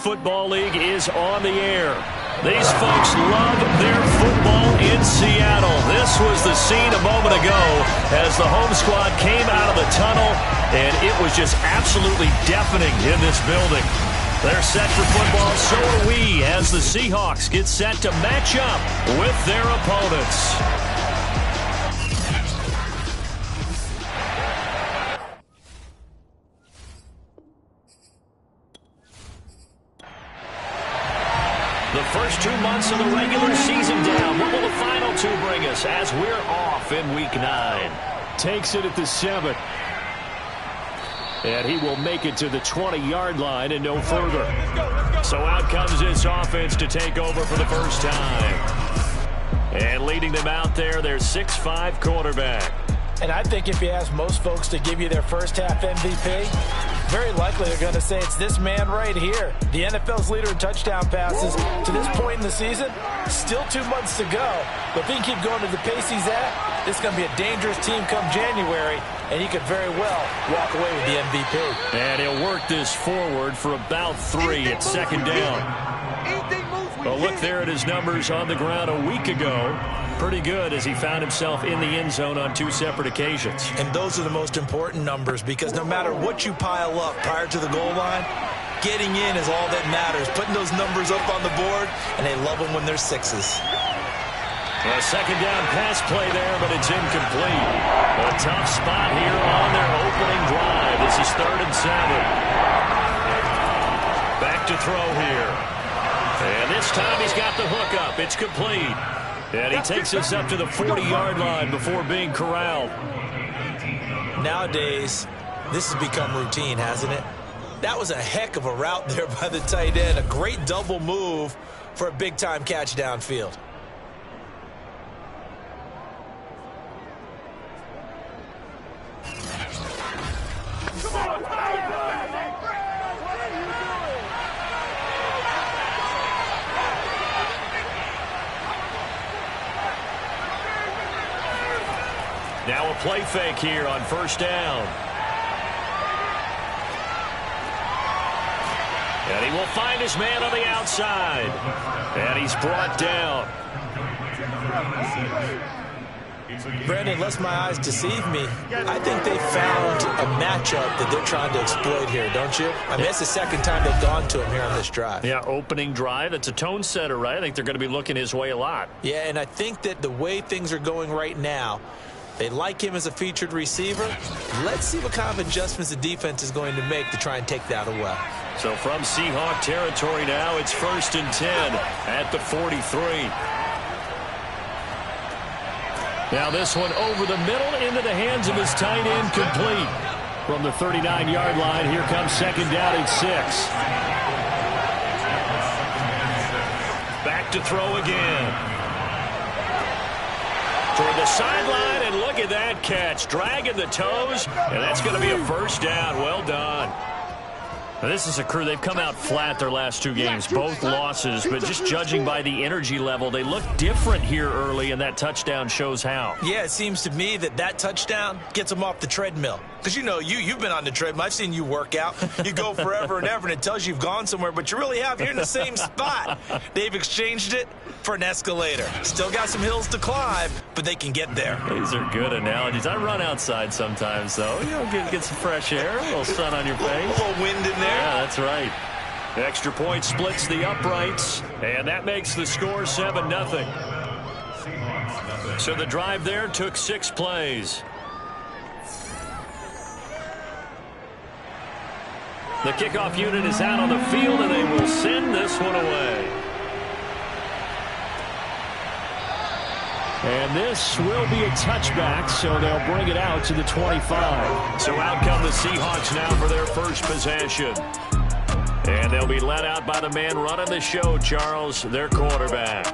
Football League is on the air. These folks love their football in Seattle. This was the scene a moment ago as the home squad came out of the tunnel, and it was just absolutely deafening in this building. They're set for football, so are we, as the Seahawks get set to match up with their opponents. The first 2 months of the regular season down. What will the final two bring us as we're off in Week 9? Takes it at the 7. And he will make it to the 20-yard line and no further. So out comes this offense to take over for the first time. And leading them out there, their 6'5" quarterback. And I think if you ask most folks to give you their first half MVP, very likely they're going to say it's this man right here. The NFL's leader in touchdown passes to this point in the season. Still 2 months to go. But if he can keep going to the pace he's at, this is going to be a dangerous team come January, and he could very well walk away with the MVP. And he'll work this forward for about 3 at second down. Well, look there at his numbers on the ground a week ago. Pretty good as he found himself in the end zone on 2 separate occasions. And those are the most important numbers because no matter what you pile up prior to the goal line, getting in is all that matters. Putting those numbers up on the board, and they love them when they're 6s. A second down pass play there, but it's incomplete. A tough spot here on their opening drive. This is 3rd and 7. Back to throw here. And this time he's got the hook up. It's complete. And he takes us up to the 40-yard line before being corralled. Nowadays, this has become routine, hasn't it? That was a heck of a route there by the tight end. A great double move for a big-time catch downfield. Now a play fake here on first down. And he will find his man on the outside. And he's brought down. Brandon, unless my eyes deceive me, I think they found a matchup that they're trying to exploit here, don't you? I mean, it's the second time they've gone to him here on this drive. Yeah, opening drive. It's a tone setter, right? I think they're going to be looking his way a lot. Yeah, and I think that the way things are going right now, they like him as a featured receiver. Let's see what kind of adjustments the defense is going to make to try and take that away. So from Seahawk territory now, it's 1st and 10 at the 43. Now this one over the middle into the hands of his tight end, complete. From the 39-yard line, here comes second down and 6. Back to throw again. Toward the sideline, and look at that catch. Dragging the toes, and that's going to be a first down. Well done. Now, this is a crew. They've come out flat their last 2 games, both losses, but just judging by the energy level, they look different here early, and that touchdown shows how. Yeah, it seems to me that touchdown gets them off the treadmill. Because, you know, you've been on the treadmill. I've seen you work out. You go forever and ever, and it tells you you've gone somewhere, but you really have. You're in the same spot. They've exchanged it for an escalator. Still got some hills to climb, but they can get there. These are good analogies. I run outside sometimes, though. You know, get some fresh air, a little sun on your face. A little wind in there. Yeah, that's right. Extra point splits the uprights, and that makes the score 7-0. So the drive there took 6 plays. The kickoff unit is out on the field, and they will send this one away. And this will be a touchback, so they'll bring it out to the 25. So out come the Seahawks now for their first possession. And they'll be led out by the man running the show, Charles, their quarterback.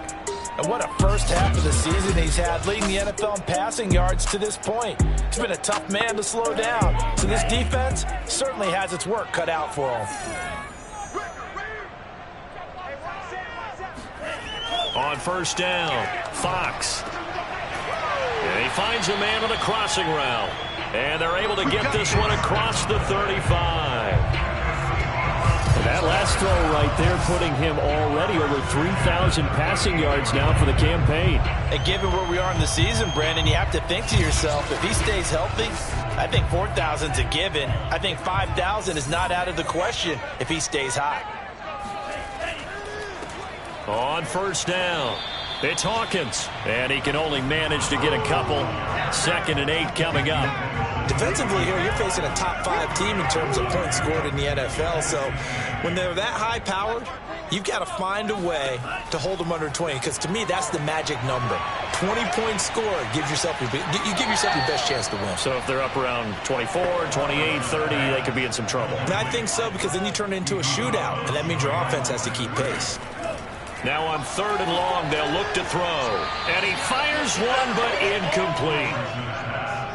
And what a first half of the season he's had, leading the NFL in passing yards to this point. He's been a tough man to slow down. So this defense certainly has its work cut out for him. On first down, Fox. And he finds a man on the crossing route. And they're able to get this one across the 35. That last throw right there putting him already over 3,000 passing yards now for the campaign. And given where we are in the season, Brandon, you have to think to yourself, if he stays healthy, I think 4,000 is a given. I think 5,000 is not out of the question if he stays hot. On first down, it's Hawkins, and he can only manage to get a couple. 2nd and 8 coming up. Defensively here, you're facing a top 5 team in terms of points scored in the NFL. So when they're that high-powered, you've got to find a way to hold them under 20. Because to me, that's the magic number. 20-point score gives yourself you give yourself your best chance to win. So if they're up around 24, 28, 30, they could be in some trouble. And I think so, because then you turn it into a shootout, and that means your offense has to keep pace. Now on 3rd and long, they'll look to throw. And he fires one, but incomplete.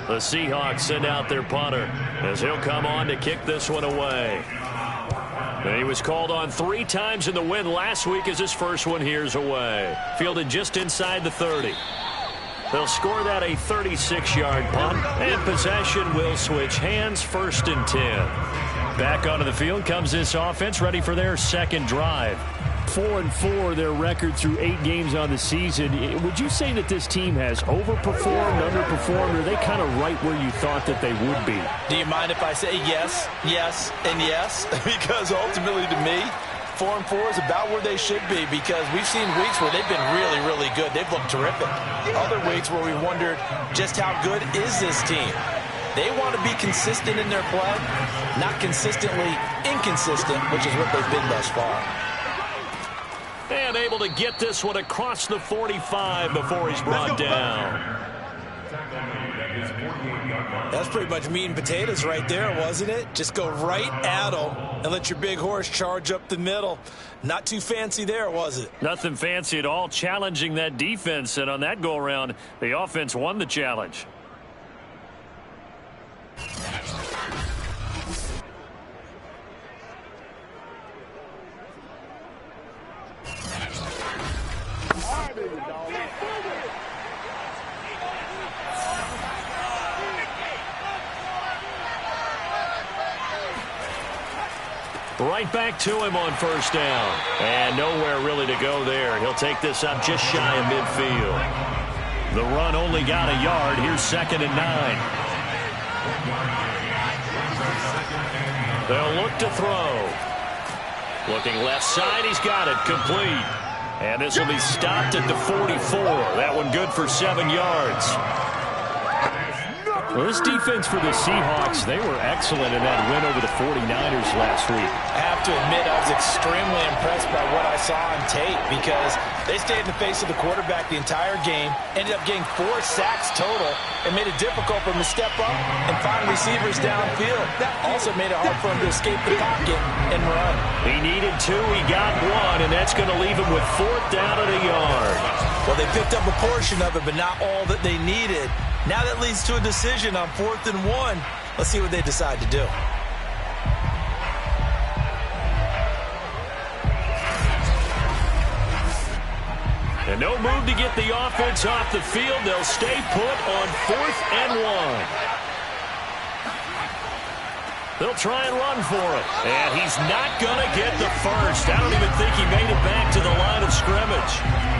The Seahawks send out their punter as he'll come on to kick this one away. And he was called on 3 times in the win last week as his first one here's away. Fielded just inside the 30. They'll score that a 36-yard punt, and possession will switch hands. 1st and 10. Back onto the field comes this offense, ready for their second drive. 4-4 their record through 8 games on the season. Would you say that this team has overperformed, underperformed, or are they kind of right where you thought that they would be? Do you mind if I say yes, yes, and yes? Because ultimately to me, 4-4 is about where they should be, because we've seen weeks where they've been really, really good. They've looked terrific. Other weeks where we wondered just how good is this team. They want to be consistent in their play, not consistently inconsistent, which is what they've been thus far. And able to get this one across the 45 before he's brought down. That's pretty much meat and potatoes right there, wasn't it? Just go right at them and let your big horse charge up the middle. Not too fancy there, was it? Nothing fancy at all, challenging that defense. And on that go-around, the offense won the challenge. Right back to him on first down. And nowhere really to go there. He'll take this up just shy of midfield. The run only got a yard. Here's 2nd and 9. They'll look to throw. Looking left side. He's got it. Complete. And this will be stopped at the 44. That one good for 7 yards. Well, this defense for the Seahawks, they were excellent in that win over the 49ers last week. I have to admit, I was extremely impressed by what I saw on tape, because they stayed in the face of the quarterback the entire game, ended up getting 4 sacks total, and made it difficult for him to step up and find receivers downfield. That also made it hard for him to escape the pocket and run. He needed 2, he got 1, and that's going to leave him with 4th down at a yard. Well, they picked up a portion of it, but not all that they needed. Now that leads to a decision on 4th and 1. Let's see what they decide to do. And no move to get the offense off the field. They'll stay put on 4th and 1. They'll try and run for it. And he's not going to get the first. I don't even think he made it back to the line of scrimmage.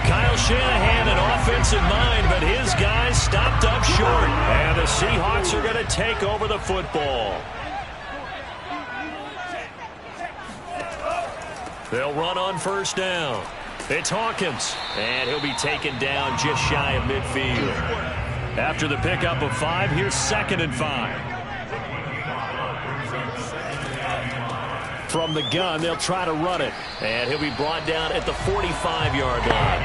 Kyle Shanahan an offense in mind, but his guys stopped up short. And the Seahawks are going to take over the football. They'll run on first down. It's Hawkins, and he'll be taken down just shy of midfield. After the pickup of 5, here's 2nd and 5. From the gun, they'll try to run it, and he'll be brought down at the 45-yard line.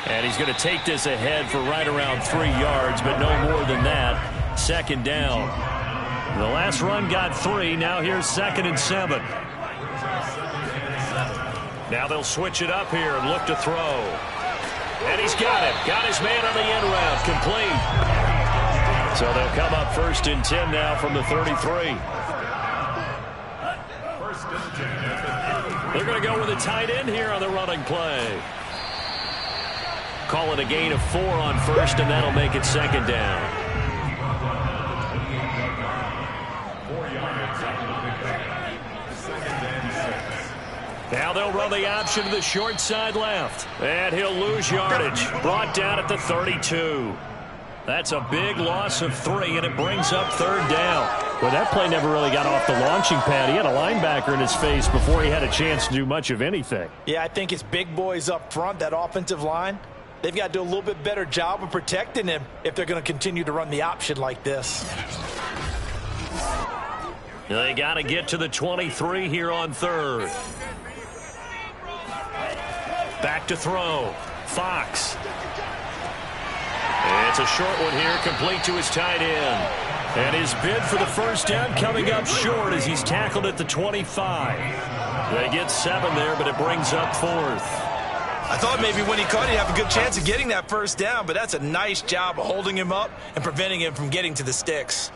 And he's going to take this ahead for right around 3 yards, but no more than that. 2nd down. The last run got 3. Now here's 2nd and 7. Now they'll switch it up here and look to throw. And he's got it. Got his man on the end route. Complete. So they'll come up 1st and 10 now from the 33. They're going to go with a tight end here on the running play. Call it a gain of 4 on first, and that'll make it second down. Now they'll run the option to the short side left. And he'll lose yardage. Brought down at the 32. That's a big loss of 3, and it brings up third down. Well, that play never really got off the launching pad. He had a linebacker in his face before he had a chance to do much of anything. Yeah, I think it's big boys up front, that offensive line. They've got to do a little bit better job of protecting him if they're going to continue to run the option like this. They got to get to the 23 here on third. Back to throw. Fox. It's a short one here, complete to his tight end. And his bid for the first down coming up short as he's tackled at the 25. They get 7 there, but it brings up 4th. I thought maybe when he caught, he'd have a good chance of getting that first down, but that's a nice job of holding him up and preventing him from getting to the sticks.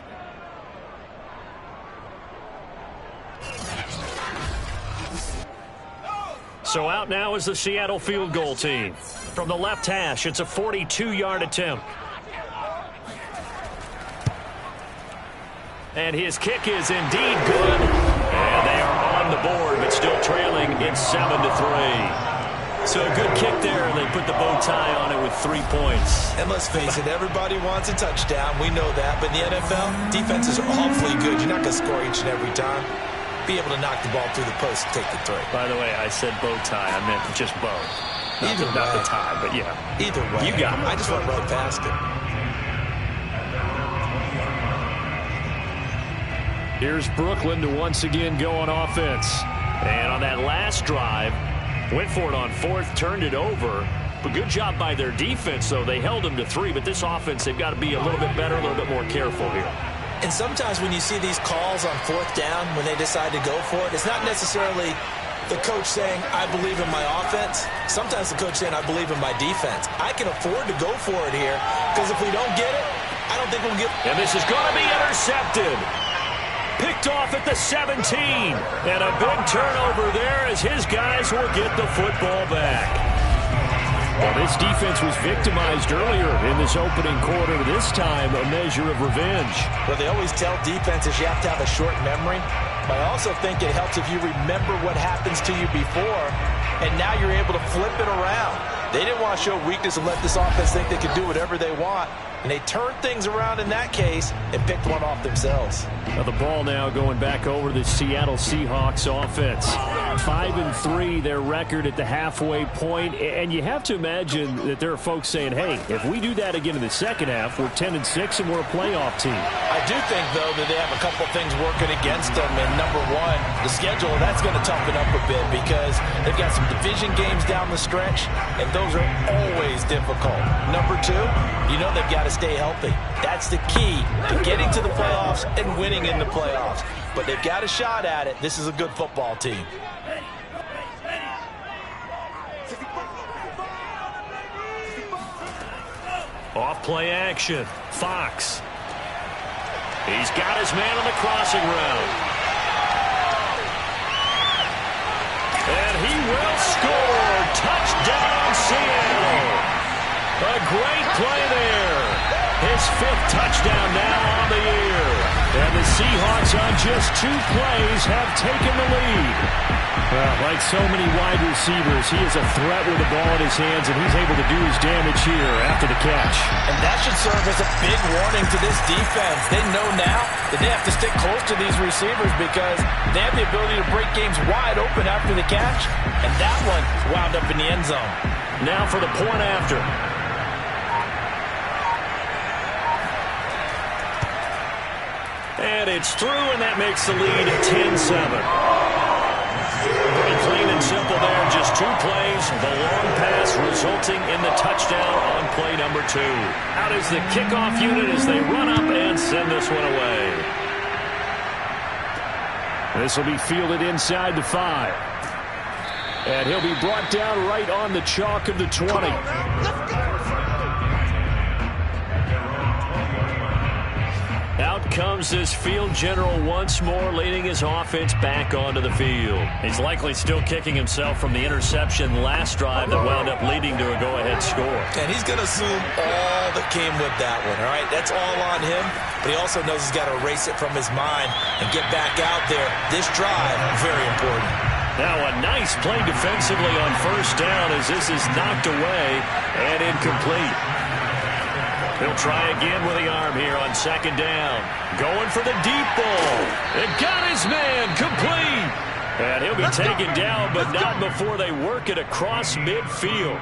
So out now is the Seattle field goal team. From the left hash, it's a 42-yard attempt. And his kick is indeed good. And they are on the board, but still trailing. It's 7-3. So a good kick there, and they put the bow tie on it with 3 points. And let's face it, everybody wants a touchdown. We know that. But in the NFL, defenses are awfully good. You're not going to score each and every time. Be able to knock the ball through the post and take the throw. By the way, I said bow tie. I meant just bow. Not the tie, but yeah. Either way. You got it. I just went right past it. Here's Brooklyn to once again go on offense. And on that last drive, went for it on 4th, turned it over. But good job by their defense, though. They held them to 3, but this offense, they've got to be a little bit better, a little bit more careful here. And sometimes when you see these calls on 4th down, when they decide to go for it, it's not necessarily the coach saying, I believe in my offense. Sometimes the coach saying, I believe in my defense. I can afford to go for it here, because if we don't get it, I don't think we'll get it. And this is going to be intercepted. Picked off at the 17. And a big turnover there as his guys will get the football back. Well, this defense was victimized earlier in this opening quarter. This time, a measure of revenge. Well, they always tell defenses you have to have a short memory. But I also think it helps if you remember what happens to you before, and now you're able to flip it around. They didn't want to show weakness and let this offense think they could do whatever they want. And they turned things around in that case and picked one off themselves. Now the ball now going back over to the Seattle Seahawks offense. 5-3 their record at the halfway point. And you have to imagine that there are folks saying, hey, if we do that again in the second half, we're 10-6 and we're a playoff team. I do think, though, that they have a couple things working against them. And number one, the schedule, that's going to toughen up a bit because they've got some division games down the stretch, and those are always difficult. Number two, you know they've got to stay healthy. That's the key to getting to the playoffs and winning in the playoffs. But they've got a shot at it. This is a good football team. Off play action. Fox. He's got his man on the crossing route. And he will score. Touchdown, Seattle. A great play there. His 5th touchdown now on the year. And the Seahawks on just 2 plays have taken the lead. Well, like so many wide receivers, he is a threat with the ball in his hands, and he's able to do his damage here after the catch. And that should serve as a big warning to this defense. They know now that they have to stick close to these receivers because they have the ability to break games wide open after the catch. And that one wound up in the end zone. Now for the point after. And it's through, and that makes the lead 10-7. Pretty clean and simple there. Just 2 plays. The long pass resulting in the touchdown on play number 2. Out is the kickoff unit as they run up and send this one away. This will be fielded inside the 5. And he'll be brought down right on the chalk of the 20. Out comes this field general once more, leading his offense back onto the field. He's likely still kicking himself from the interception last drive that wound up leading to a go-ahead score. And he's going to assume all that came with that one, all right? That's all on him, but he also knows he's got to erase it from his mind and get back out there. This drive, very important. Now a nice play defensively on first down as this is knocked away and incomplete. He'll try again with the arm here on second down. Going for the deep ball. It got his man complete. And he'll be taken down, but not before they work it across midfield.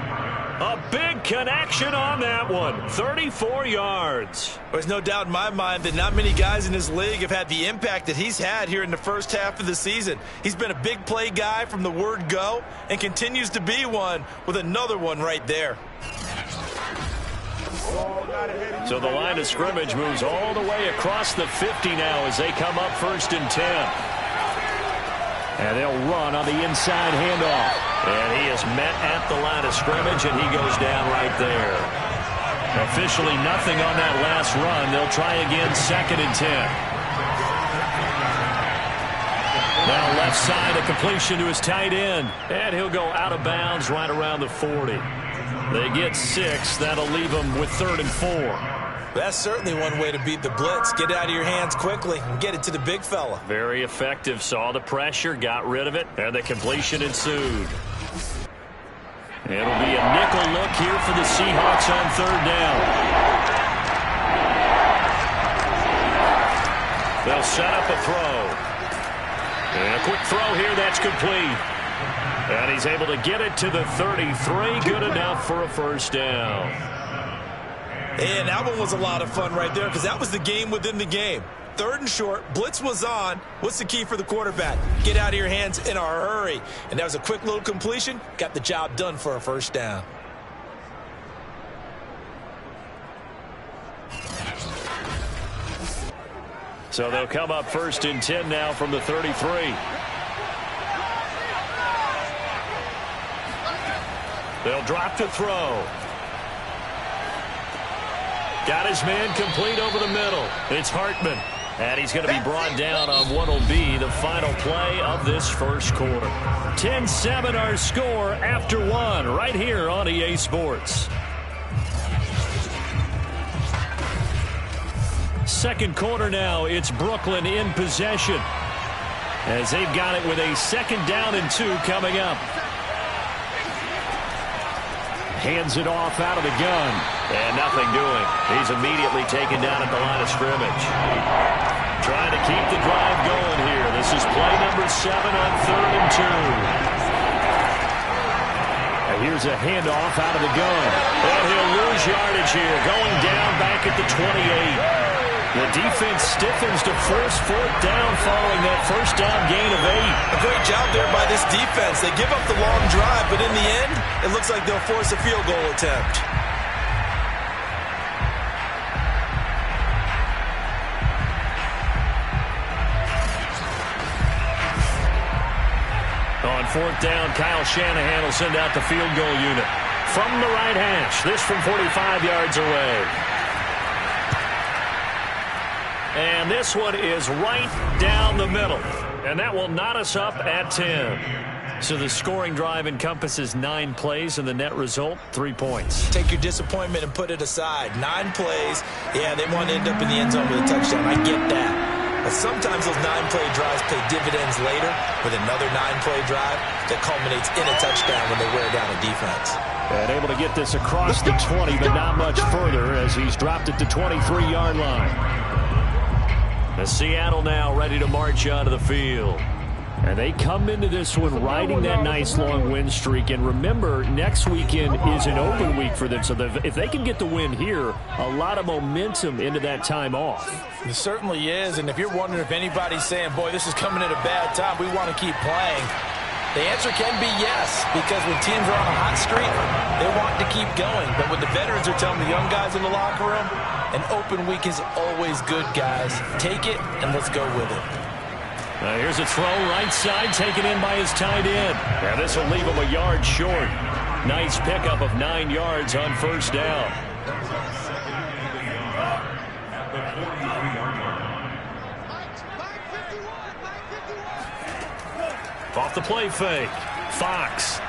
A big connection on that one. 34 yards. There's no doubt in my mind that not many guys in this league have had the impact that he's had here in the first half of the season. He's been a big play guy from the word go and continues to be one with another one right there. So the line of scrimmage moves all the way across the 50 now as they come up 1st and 10. And they'll run on the inside handoff. And he is met at the line of scrimmage, and he goes down right there. Officially nothing on that last run. They'll try again 2nd and 10. Now left side, a completion to his tight end. And he'll go out of bounds right around the 40. They get 6. That'll leave them with 3rd and 4. That's certainly one way to beat the blitz. Get it out of your hands quickly and get it to the big fella. Very effective. Saw the pressure, got rid of it, and the completion ensued. It'll be a nickel look here for the Seahawks on 3rd down. They'll set up a throw. And a quick throw here, that's complete. And he's able to get it to the 33. Good enough for a 1st down. And that one was a lot of fun right there because that was the game within the game. 3rd and short, blitz was on. What's the key for the quarterback? Get out of your hands in a hurry. And that was a quick little completion. Got the job done for a 1st down. So they'll come up 1st and 10 now from the 33. They'll drop to throw. Got his man complete over the middle. It's Hartman. And he's going to be brought down on what will be the final play of this first quarter. 10-7 our score after 1 right here on EA Sports. Second quarter now. It's Brooklyn in possession as they've got it with a 2nd down and 2 coming up. Hands it off out of the gun. And nothing doing. He's immediately taken down at the line of scrimmage. Trying to keep the drive going here. This is play number 7 on 3rd and 2. And here's a handoff out of the gun. And he'll lose yardage here. Going down back at the 28. The defense stiffens to force 4th down following that 1st down gain of 8. A great job there by this defense. They give up the long drive, but in the end, it looks like they'll force a field goal attempt. On 4th down, Kyle Shanahan will send out the field goal unit from the right hash. This from 45 yards away. And this one is right down the middle. And that will knot us up at 10. So the scoring drive encompasses 9 plays, and the net result, 3 points. Take your disappointment and put it aside. 9 plays. Yeah, they want to end up in the end zone with a touchdown. I get that. But sometimes those 9-play drives pay dividends later with another 9-play drive that culminates in a touchdown when they wear down a defense. And able to get this across the 20, but not much further as he's dropped it to 23-yard line. The Seattle now ready to march onto the field. And they come into this one riding that nice long win streak. And remember, next weekend is an open week for them. So if they can get the win here, a lot of momentum into that time off. It certainly is. And if you're wondering if anybody's saying, boy, this is coming at a bad time, we want to keep playing, the answer can be yes, because when teams are on a hot streak, they want to keep going. But when the veterans are telling the young guys in the locker room, an open week is always good, guys. Take it, and let's go with it. Here's a throw right side taken in by his tight end. Now this will leave him a yard short. Nice pickup of 9 yards on 1st down. Off the play fake. Fox.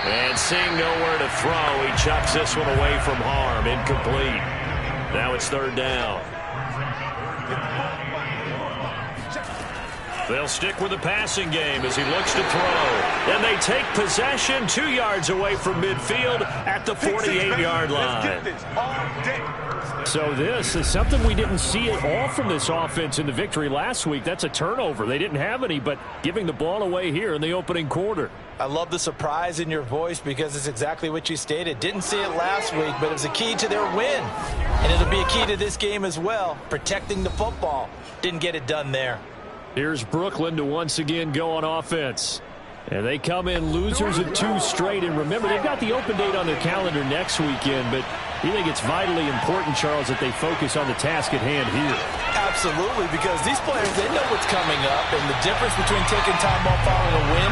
And seeing nowhere to throw, he chucks this one away from harm. Incomplete. Now it's third down. They'll stick with the passing game as he looks to throw. And they take possession 2 yards away from midfield at the 48-yard line. So this is something we didn't see at all from this offense in the victory last week. That's a turnover. They didn't have any, but giving the ball away here in the opening quarter. I love the surprise in your voice because it's exactly what you stated. Didn't see it last week, but it was a key to their win. And it'll be a key to this game as well, protecting the football. Didn't get it done there. Here's Brooklyn to once again go on offense. And they come in losers of 2 straight. And remember, they've got the open date on their calendar next weekend, but you think it's vitally important, Charles, that they focus on the task at hand here? Absolutely, because these players, they know what's coming up, and the difference between taking time off following a win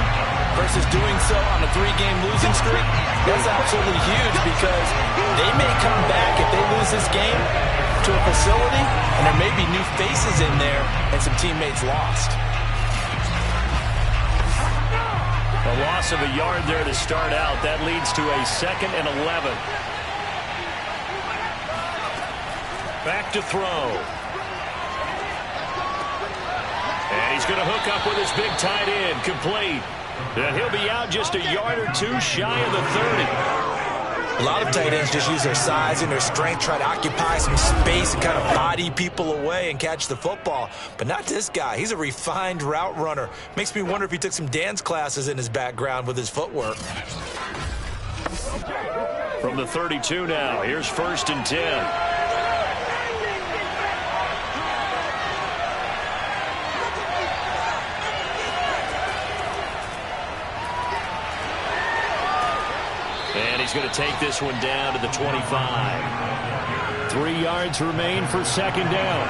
versus doing so on a 3-game losing streak, that's absolutely huge because they may come back if they lose this game to a facility, and there may be new faces in there and some teammates lost. A loss of a yard there to start out. That leads to a 2nd and 11. Back to throw. And he's going to hook up with his big tight end. Complete. And he'll be out just a yard or 2 shy of the 30. A lot of tight ends just use their size and their strength, try to occupy some space and kind of body people away and catch the football. But not this guy. He's a refined route runner. Makes me wonder if he took some dance classes in his background with his footwork. From the 32 now, here's 1st and 10. And he's going to take this one down to the 25. 3 yards remain for 2nd down.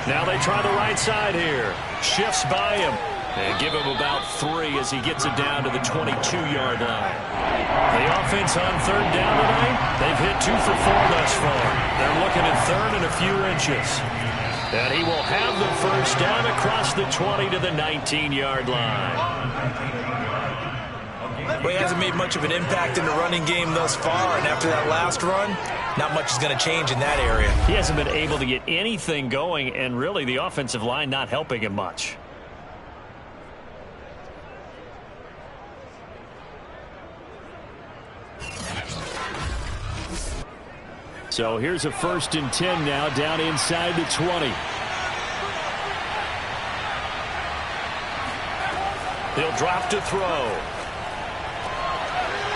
Now they try the right side here. Shifts by him. And give him about 3 as he gets it down to the 22-yard line. The offense on 3rd down tonight, they've hit 2 for 4 thus far. They're looking at 3rd and a few inches. And he will have the 1st down across the 20 to the 19-yard line. Well, he hasn't made much of an impact in the running game thus far, and after that last run, not much is going to change in that area. He hasn't been able to get anything going, and really the offensive line not helping him much. So here's a 1st and 10 now, down inside the 20. He'll drop to throw.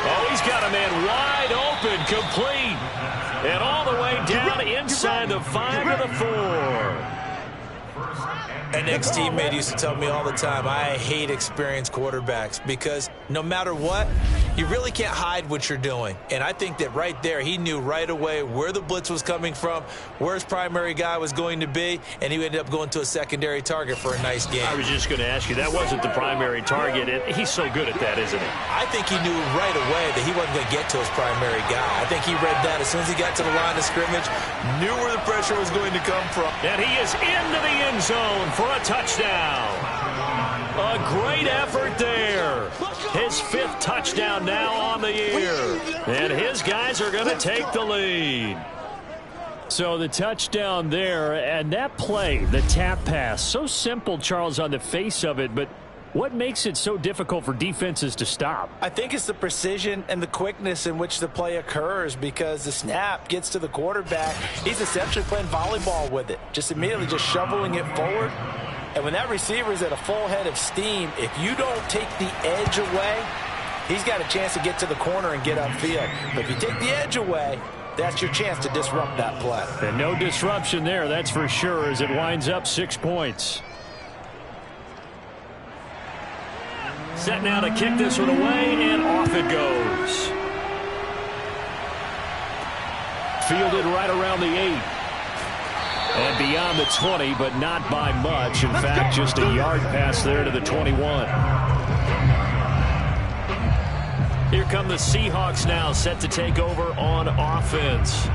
Oh, he's got a man wide open, complete. And all the way down inside the 5 to the 4. An ex-teammate used to tell me all the time, I hate experienced quarterbacks because no matter what, you really can't hide what you're doing. And I think that right there, he knew right away where the blitz was coming from, where his primary guy was going to be, and he ended up going to a secondary target for a nice game. I was just going to ask you, that wasn't the primary target, and he's so good at that, isn't he? I think he knew right away that he wasn't going to get to his primary guy. I think he read that as soon as he got to the line of scrimmage, knew where the pressure was going to come from. And he is into the end zone for a touchdown. A great effort there. His 5th touchdown now on the year. And his guys are going to take the lead. So the touchdown there, and that play, the tap pass, so simple, Charles, on the face of it, but what makes it so difficult for defenses to stop? I think it's the precision and the quickness in which the play occurs because the snap gets to the quarterback. He's essentially playing volleyball with it, just immediately just shoveling it forward. And when that receiver is at a full head of steam, if you don't take the edge away, he's got a chance to get to the corner and get upfield. But if you take the edge away, that's your chance to disrupt that play. And no disruption there, that's for sure, as it winds up 6 points. Set now to kick this one away, and off it goes. Fielded right around the 8. And beyond the 20, but not by much. In fact, just a yard pass there to the 21. Here come the Seahawks now, set to take over on offense.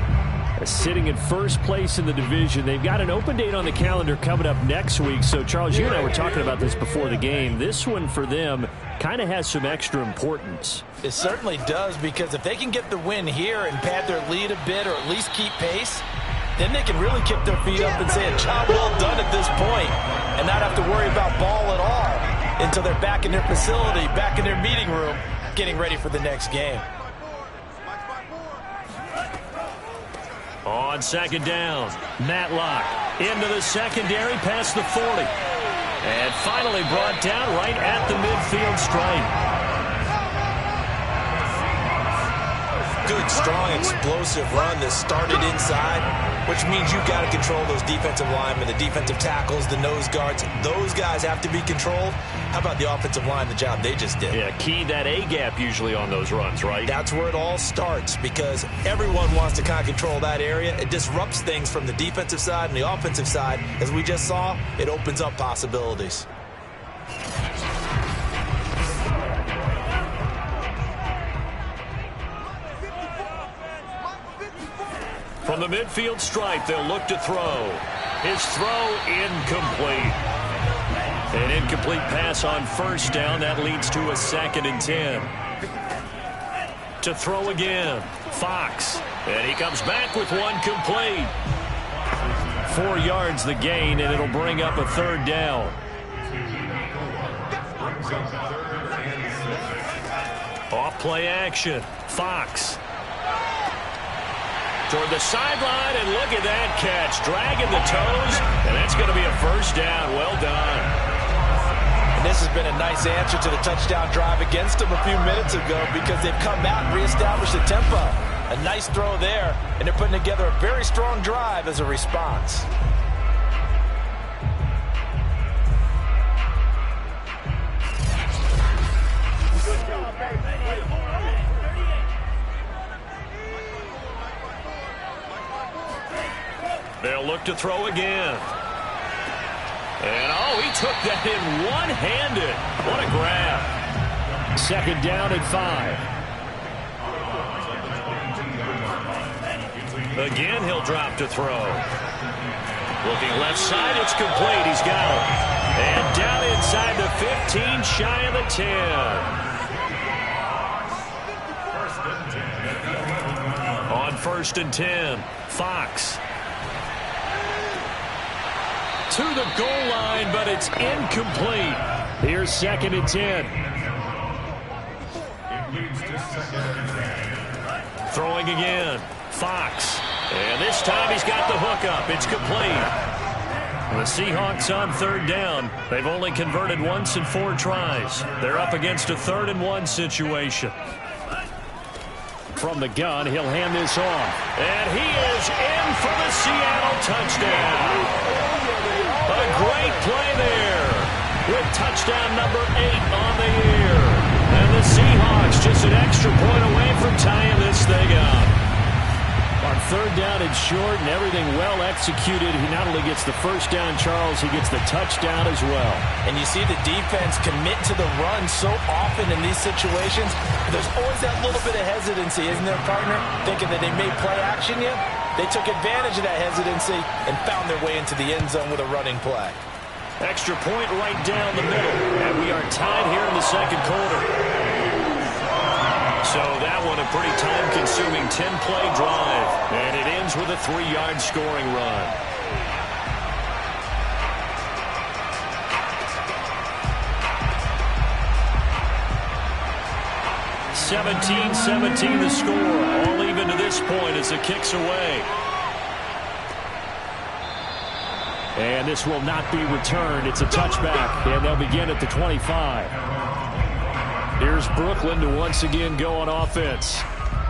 sitting in first place in the division. They've got an open date on the calendar coming up next week. So, Charles, you and I were talking about this before the game. This one for them kind of has some extra importance. It certainly does, because if they can get the win here and pad their lead a bit, or at least keep pace, then they can really kick their feet up and say a job well done at this point and not have to worry about ball at all until they're back in their facility, back in their meeting room, getting ready for the next game. On second down, Matlock into the secondary past the 40. And finally brought down right at the midfield stripe. Good, strong, explosive run that started inside, which means you've got to control those defensive linemen, the defensive tackles, the nose guards. Those guys have to be controlled. How about the offensive line, the job they just did? Yeah, key that A-gap usually on those runs, right? That's where it all starts, because everyone wants to kind of control that area. It disrupts things from the defensive side and the offensive side. As we just saw, it opens up possibilities. From the midfield stripe, they'll look to throw. His throw incomplete. An incomplete pass on first down. That leads to a 2nd and 10. To throw again, Fox. And he comes back with one complete. 4 yards the gain, and it'll bring up a 3rd down. Off play action, Fox. Toward the sideline, and look at that catch. Dragging the toes, and that's going to be a 1st down. Well done. And this has been a nice answer to the touchdown drive against them a few minutes ago, because they've come out and reestablished the tempo. A nice throw there, and they're putting together a very strong drive as a response. They'll look to throw again. And, oh, he took that in one-handed. What a grab. 2nd down and 5. Again, he'll drop to throw. Looking left side, it's complete. He's got it. And down inside the 15, shy of the 10. On 1st and 10, Fox. To the goal line, but it's incomplete. Here's 2nd and 10. Throwing again, Fox. And this time he's got the hook up. It's complete. The Seahawks on 3rd down. They've only converted once in 4 tries. They're up against a 3rd and 1 situation. From the gun, he'll hand this off. And he is in for the Seattle touchdown. A great play there with touchdown number 8 on the year. And the Seahawks just an extra point away from tying this thing up. On 3rd down and short, and everything well executed. He not only gets the 1st down, Charles, he gets the touchdown as well. And you see the defense commit to the run so often in these situations. There's always that little bit of hesitancy, isn't there, partner? Thinking that they may play action you. They took advantage of that hesitancy and found their way into the end zone with a running play. Extra point right down the middle. And we are tied here in the 2nd quarter. So that one a pretty time-consuming 10-play drive. And it ends with a 3-yard scoring run. (17-17) the score. All even to this point as the kick's away. And this will not be returned. It's a touchback, and they'll begin at the 25. Here's Brooklyn to once again go on offense.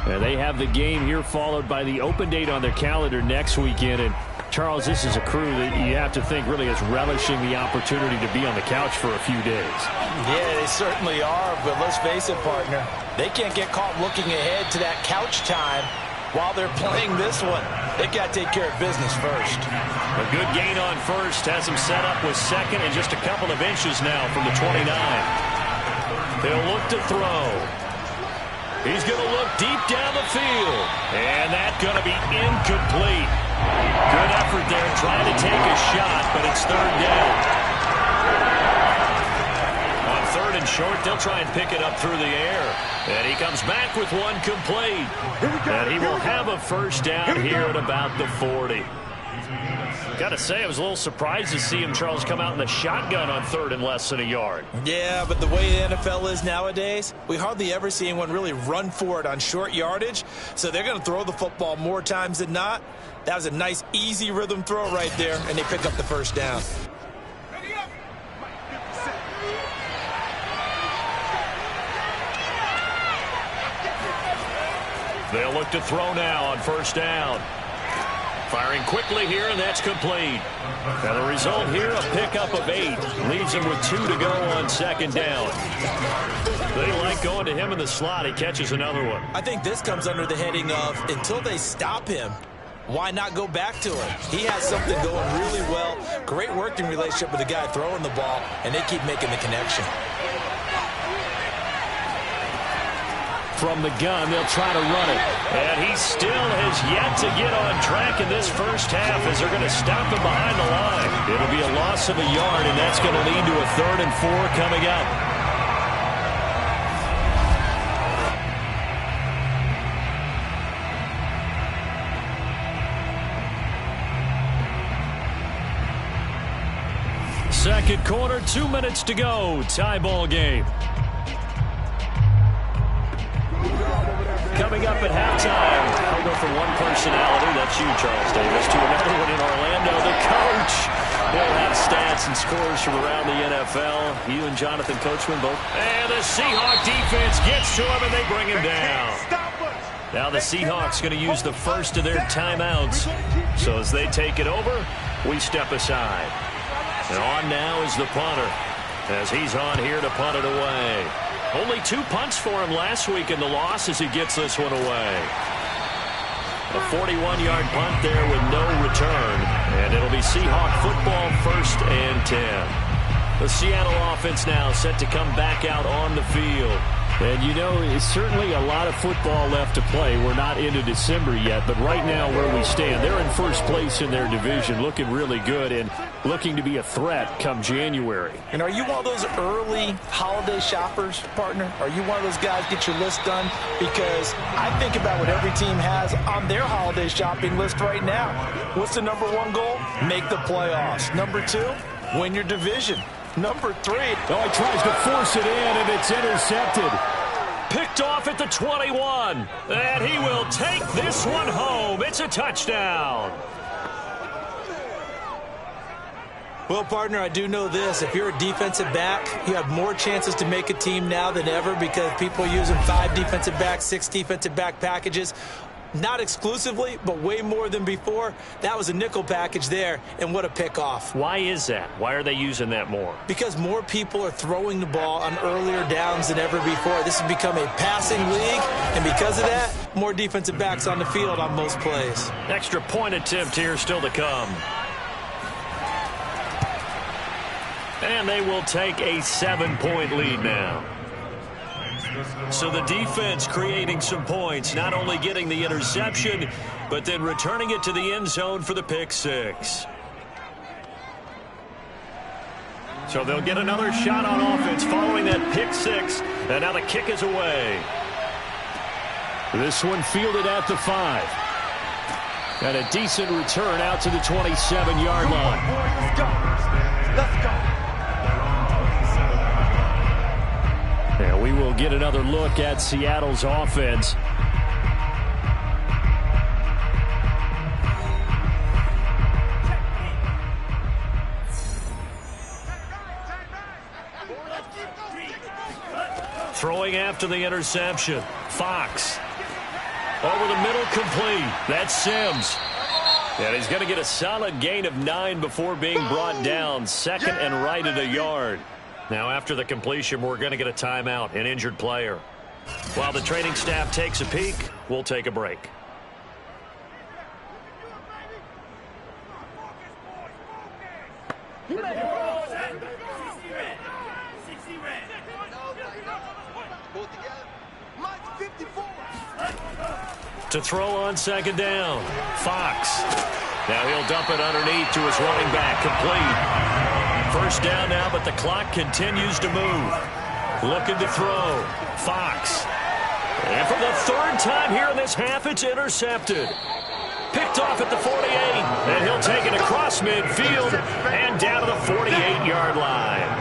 And they have the game here followed by the open date on their calendar next weekend. And Charles, this is a crew that you have to think really is relishing the opportunity to be on the couch for a few days. Yeah, they certainly are, but let's face it, partner. They can't get caught looking ahead to that couch time while they're playing this one. They've got to take care of business first. A good gain on first has them set up with 2nd and just a couple of inches now from the 29. They'll look to throw. He's going to look deep down the field. And that's going to be incomplete. Good effort there trying to take a shot, but it's third down. On third and short, they'll try and pick it up through the air. And he comes back with one complete. And he will have a first down here at about the 40. Got to say, I was a little surprised to see him, Charles, come out in the shotgun on third and less than a yard. Yeah, but the way the NFL is nowadays, we hardly ever see anyone really run for it on short yardage. So they're going to throw the football more times than not. That was a nice, easy rhythm throw right there, and they pick up the first down. They'll look to throw now on first down. Firing quickly here, and that's complete. Now the result here, a pickup of 8. Leaves him with 2 to go on second down. They like going to him in the slot. He catches another one. I think this comes under the heading of, until they stop him, why not go back to him? He has something going really well. Great working relationship with the guy throwing the ball, and they keep making the connection. From the gun, they'll try to run it. And he still has yet to get on track in this first half as they're going to stop him behind the line. It'll be a loss of a yard, and that's going to lead to a 3rd and 4 coming up. Second quarter, 2 minutes to go. Tie ball game. Coming up at halftime, I'll go from one personality, that's you, Charles Davis, to another one in Orlando, the coach. He'll have stats and scores from around the NFL. You and Jonathan Coachman both. And the Seahawk defense gets to him, and they bring him down. Now the Seahawks going to use the first of their timeouts. So as they take it over, we step aside. And on now is the punter, as he's on here to punt it away. Only 2 punts for him last week in the loss as he gets this one away. A 41-yard punt there with no return. And it'll be Seahawk football, 1st and 10. The Seattle offense now set to come back out on the field. And, you know, it's certainly a lot of football left to play. We're not into December yet, but right now where we stand, they're in first place in their division, looking really good and looking to be a threat come January. And are you one of those early holiday shoppers, partner? Are you one of those guys get your list done? Because I think about what every team has on their holiday shopping list right now. What's the number 1 goal? Make the playoffs. Number 2, win your division. Number 3. Oh, he tries to force it in, and it's intercepted. Picked off at the 21. And he will take this one home. It's a touchdown. Well, partner, I do know this. If you're a defensive back, you have more chances to make a team now than ever because people are using 5 defensive backs, 6 defensive back packages. Not exclusively, but way more than before. That was a nickel package there, and what a pickoff. Why is that? Why are they using that more? Because more people are throwing the ball on earlier downs than ever before. This has become a passing league, and because of that, more defensive backs on the field on most plays. Extra point attempt here still to come. And they will take a 7-point lead now. So the defense creating some points, not only getting the interception, but then returning it to the end zone for the pick 6. So they'll get another shot on offense following that pick 6, and now the kick is away. This one fielded at the 5. And a decent return out to the 27-yard line. Let's go. Let's go. And we will get another look at Seattle's offense. Throwing after the interception. Fox. Over the middle, complete. That's Sims. And he's going to get a solid gain of 9 before being brought down. 2nd and right at a yard. Now, after the completion, we're going to get a timeout, an injured player. While the training staff takes a peek, we'll take a break. Mike 54. To throw on second down. Fox. Now he'll dump it underneath to his running back. Complete. First down now, but the clock continues to move. Looking to throw. Fox. And for the third time here in this half, it's intercepted. Picked off at the 48. And he'll take it across midfield and down to the 48-yard line.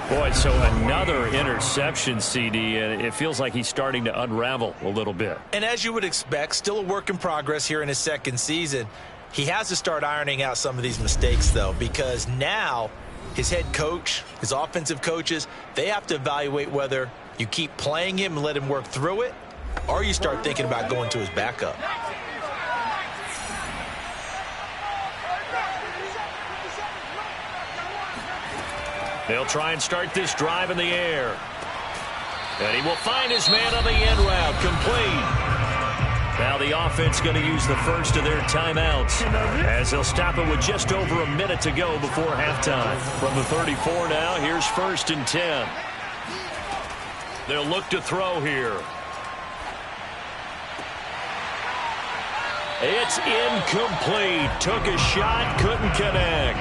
Boy, so another interception, CD, and it feels like he's starting to unravel a little bit. And as you would expect, still a work in progress here in his second season. He has to start ironing out some of these mistakes, though, because now his head coach, his offensive coaches, they have to evaluate whether you keep playing him and let him work through it, or you start thinking about going to his backup. They'll try and start this drive in the air. And he will find his man on the end route. Complete. Now the offense going to use the first of their timeouts as they'll stop it with just over a minute to go before halftime. From the 34 now, here's 1st and 10. They'll look to throw here. It's incomplete. Took a shot, couldn't connect.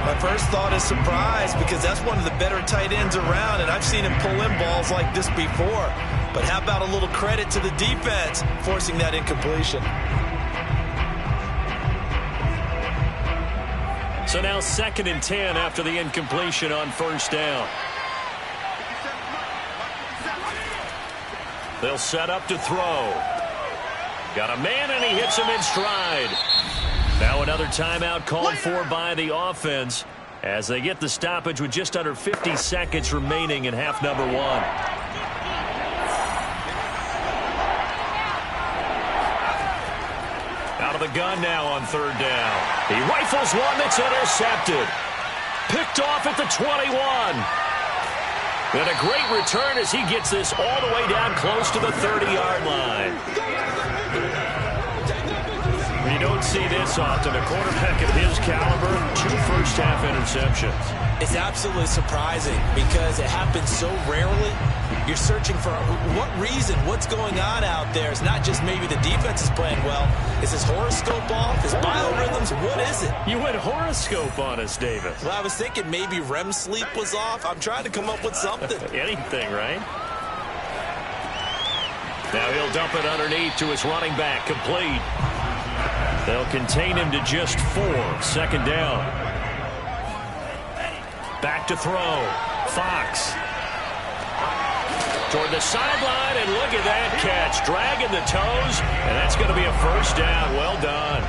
My first thought is surprise, because that's one of the better tight ends around, and I've seen him pull in balls like this before. But how about a little credit to the defense forcing that incompletion? So now 2nd and 10 after the incompletion on first down. They'll set up to throw. Got a man, and he hits him in stride. Now another timeout called for by the offense as they get the stoppage with just under 50 seconds remaining in half number 1. Out of the gun now on 3rd down. He rifles one that's intercepted. Picked off at the 21. And a great return as he gets this all the way down close to the 30-yard line. You don't see this often. A quarterback of his caliber, 2 first-half interceptions. It's absolutely surprising because it happens so rarely. You're searching for what reason, what's going on out there. It's not just maybe the defense is playing well. Is his horoscope off? His biorhythms? What is it? You went horoscope on us, Davis. Well, I was thinking maybe REM sleep was off. I'm trying to come up with something. Anything, right? Now he'll dump it underneath to his running back. Complete. They'll contain him to just 4. 2nd down. Back to throw. Fox. Toward the sideline, and look at that catch. Dragging the toes, and that's going to be a first down. Well done.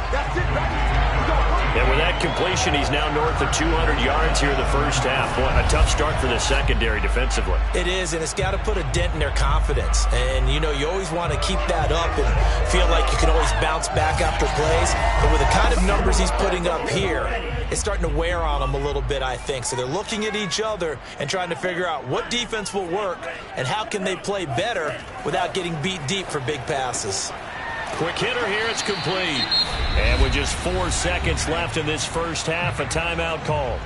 And with that completion, he's now north of 200 yards here in the first half. Boy, a tough start for the secondary defensively. It is, and it's got to put a dent in their confidence. And, you know, you always want to keep that up and feel like you can always bounce back after plays. But with the kind of numbers he's putting up here, it's starting to wear on them a little bit, I think. So they're looking at each other and trying to figure out what defense will work and how can they play better without getting beat deep for big passes. Quick hitter here, it's complete. And with just 4 seconds left in this first half, a timeout call.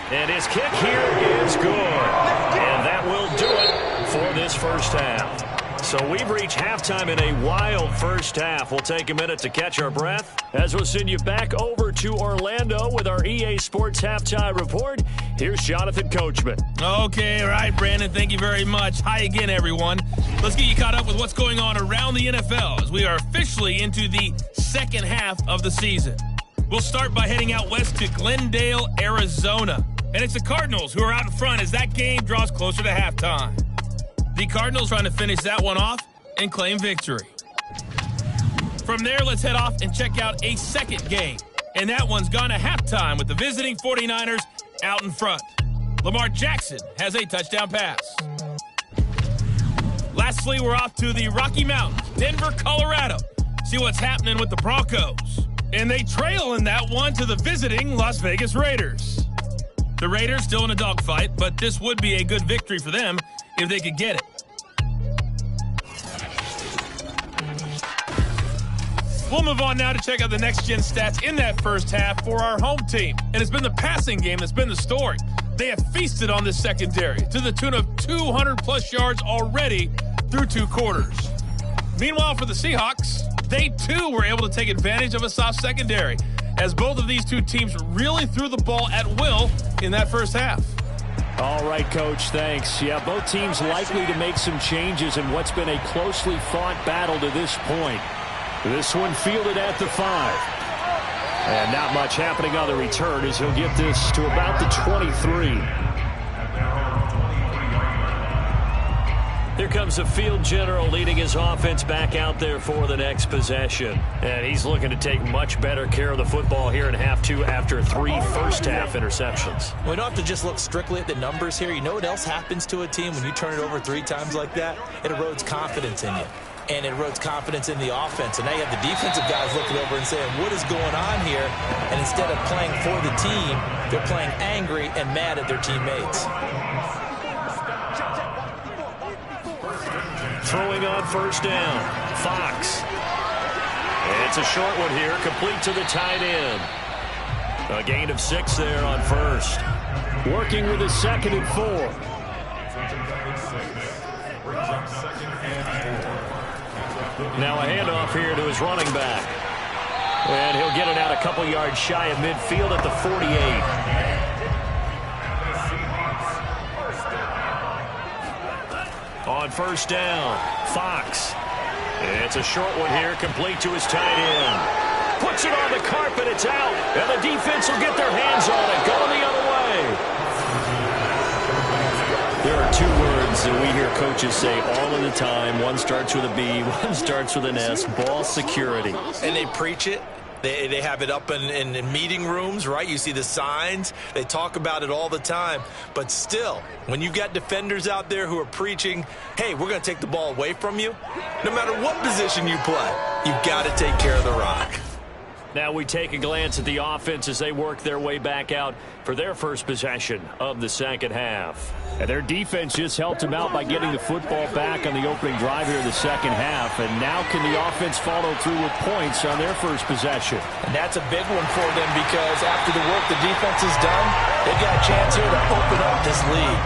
And his kick here is good. And that will do it for this first half. So we've reached halftime in a wild first half. We'll take a minute to catch our breath as we'll send you back over to Orlando with our EA Sports Halftime Report. Here's Jonathan Coachman. Okay, all right, Brandon, thank you very much. Hi again, everyone. Let's get you caught up with what's going on around the NFL as we are officially into the second half of the season. We'll start by heading out west to Glendale, Arizona. And it's the Cardinals who are out in front as that game draws closer to halftime. The Cardinals trying to finish that one off and claim victory. From there, let's head off and check out a second game. And that one's gone to halftime with the visiting 49ers out in front. Lamar Jackson has a touchdown pass. Lastly, we're off to the Rocky Mountains, Denver, Colorado. See what's happening with the Broncos. And they trail in that one to the visiting Las Vegas Raiders. The Raiders still in a dogfight, but this would be a good victory for them if they could get it. We'll move on now to check out the next-gen stats in that first half for our home team. And it's been the passing game that's been the story. They have feasted on this secondary to the tune of 200-plus yards already through 2 quarters. Meanwhile, for the Seahawks, they too were able to take advantage of a soft secondary, as both of these two teams really threw the ball at will in that first half. All right, Coach, thanks. Yeah, both teams likely to make some changes in what's been a closely fought battle to this point. This one fielded at the 5. And not much happening on the return as he'll get this to about the 23. Here comes the field general leading his offense back out there for the next possession. And he's looking to take much better care of the football here in half 2 after 3 first-half interceptions. We don't have to just look strictly at the numbers here. You know what else happens to a team when you turn it over 3 times like that? It erodes confidence in you. And it erodes confidence in the offense. And now you have the defensive guys looking over and saying, what is going on here? And instead of playing for the team, they're playing angry and mad at their teammates. Throwing on first down, Fox. It's a short one here, complete to the tight end. A gain of 6 there on first. Working with his 2nd and 4. Now a handoff here to his running back. And he'll get it out a couple yards shy of midfield at the 48. On first down, Fox. It's a short one here, complete to his tight end. Puts it on the carpet, it's out, and the defense will get their hands on it, going the other way. There are 2 words that we hear coaches say all of the time. One starts with a B, one starts with an S, ball security. And they preach it. They have it up in meeting rooms, right? You see the signs. They talk about it all the time. But still, when you've got defenders out there who are preaching, hey, we're going to take the ball away from you, no matter what position you play, you've got to take care of the rock. Now we take a glance at the offense as they work their way back out for their first possession of the second half. And their defense just helped them out by getting the football back on the opening drive here in the second half. And now can the offense follow through with points on their first possession? And that's a big one for them because after the work the defense has done, they've got a chance here to open up this lead.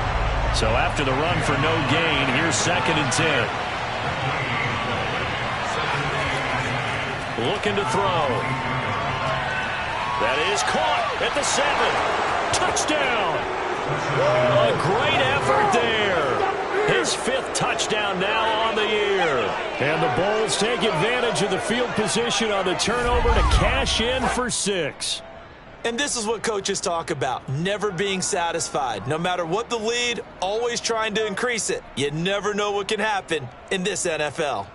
So after the run for no gain, here's 2nd and 10. Looking to throw. That is caught at the 7. Touchdown. A great effort there. His 5th touchdown now on the year. And the Bulls take advantage of the field position on the turnover to cash in for 6. And this is what coaches talk about, never being satisfied. No matter what the lead, always trying to increase it. You never know what can happen in this NFL.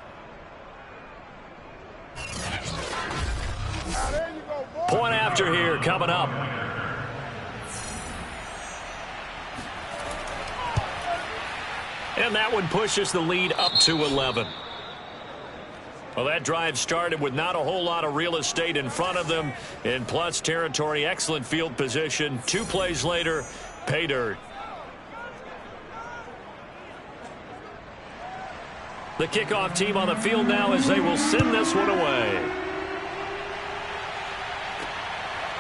Point after here coming up. And that one pushes the lead up to 11. Well, that drive started with not a whole lot of real estate in front of them in plus territory. Excellent field position. 2 plays later, pay dirt. The kickoff team on the field now as they will send this one away.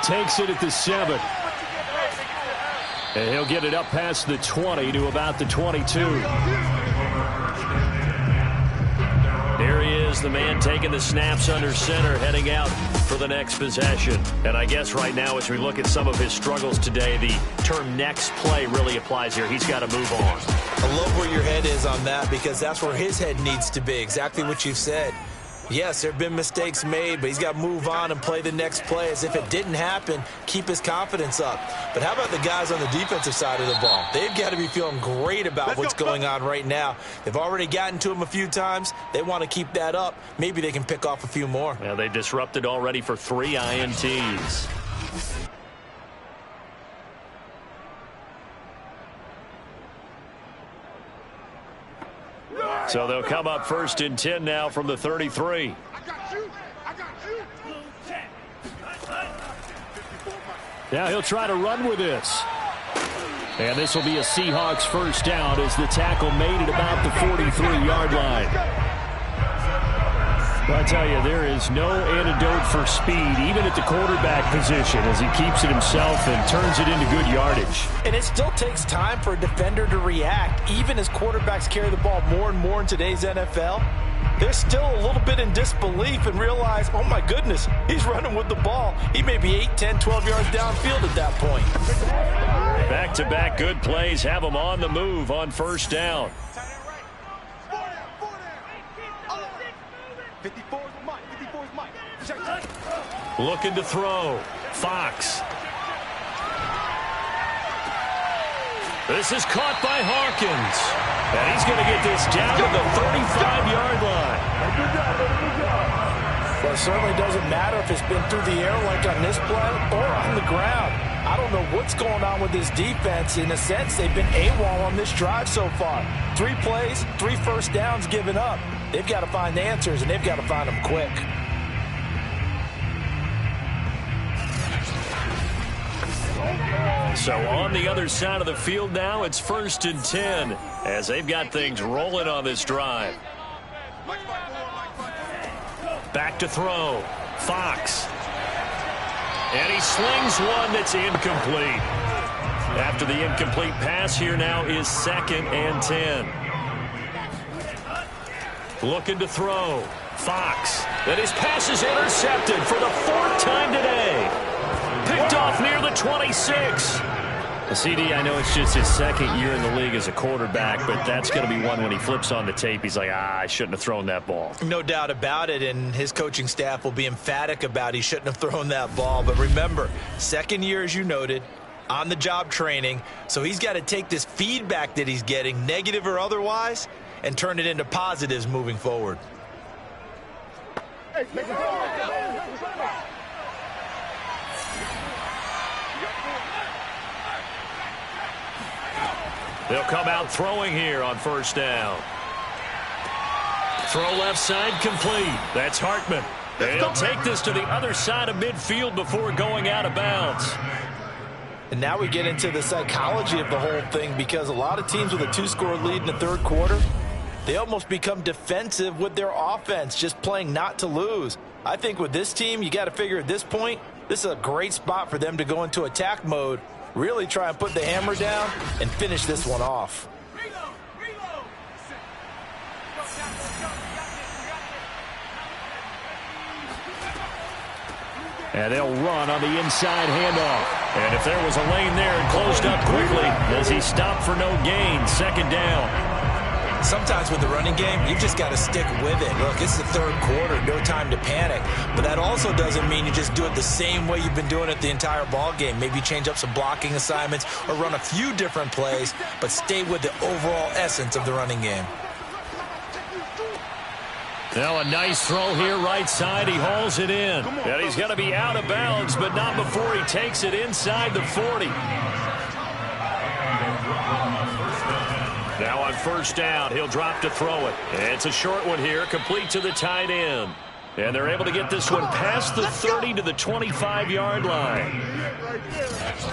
Takes it at the 7. And he'll get it up past the 20 to about the 22. There he is, the man taking the snaps under center, heading out for the next possession. And I guess right now as we look at some of his struggles today, the term next play really applies here. He's got to move on. I love where your head is on that because that's where his head needs to be, exactly what you said. Yes, there have been mistakes made, but he's got to move on and play the next play as if it didn't happen, keep his confidence up. But how about the guys on the defensive side of the ball? They've got to be feeling great about what's going on right now. They've already gotten to him a few times. They want to keep that up. Maybe they can pick off a few more. Yeah, they disrupted already for 3 INTs. So they'll come up 1st and 10 now from the 33. Now he'll try to run with this. And this will be a Seahawks first down as the tackle made at about the 43-yard line. Well, I tell you, there is no antidote for speed, even at the quarterback position, as he keeps it himself and turns it into good yardage. And it still takes time for a defender to react, even as quarterbacks carry the ball more and more in today's NFL. They're still a little bit in disbelief and realize, oh my goodness, he's running with the ball. He may be 8, 10, 12 yards downfield at that point. Back-to-back good plays have him on the move on first down. 54 is Mike. 54 is Mike. Looking to throw. Fox. This is caught by Hawkins. And he's going to get this down to the 35-yard line. Well, it certainly doesn't matter if it's been through the air like on this play or on the ground. I don't know what's going on with this defense. In a sense, they've been AWOL on this drive so far. 3 plays, 3 first downs given up. They've got to find answers, and they've got to find them quick. So on the other side of the field now, it's 1st and 10 as they've got things rolling on this drive. Back to throw. Fox. And he slings one that's incomplete. After the incomplete pass, here now is 2nd and 10. Looking to throw. Fox. And his pass is intercepted for the 4th time today. Picked off near the 26. CD, I know it's just his 2nd year in the league as a quarterback, but that's going to be one when he flips on the tape. He's like, I shouldn't have thrown that ball. No doubt about it, and his coaching staff will be emphatic about he shouldn't have thrown that ball. But remember, 2nd year, as you noted, on-the-job training, so he's got to take this feedback that he's getting, negative or otherwise, and turn it into positives moving forward. They'll come out throwing here on first down. Throw left side complete. That's Hartman. They'll take this to the other side of midfield before going out of bounds. And now we get into the psychology of the whole thing, because a lot of teams with a 2-score lead in the 3rd quarter, they almost become defensive with their offense, just playing not to lose. I think with this team, you got to figure at this point, this is a great spot for them to go into attack mode, really try and put the hammer down and finish this one off. And they'll run on the inside handoff. And if there was a lane there, it closed up quickly as he stopped for no gain. 2nd down. Sometimes with the running game, you've just got to stick with it. Look, it's the 3rd quarter, no time to panic. But that also doesn't mean you just do it the same way you've been doing it the entire ball game. Maybe change up some blocking assignments or run a few different plays, but stay with the overall essence of the running game. Now a nice throw here right side. He hauls it in. And he's going to be out of bounds, but not before he takes it inside the 40. Now on first down, he'll drop to throw it. It's a short one here, complete to the tight end. And they're able to get this one past the 30 to the 25-yard line.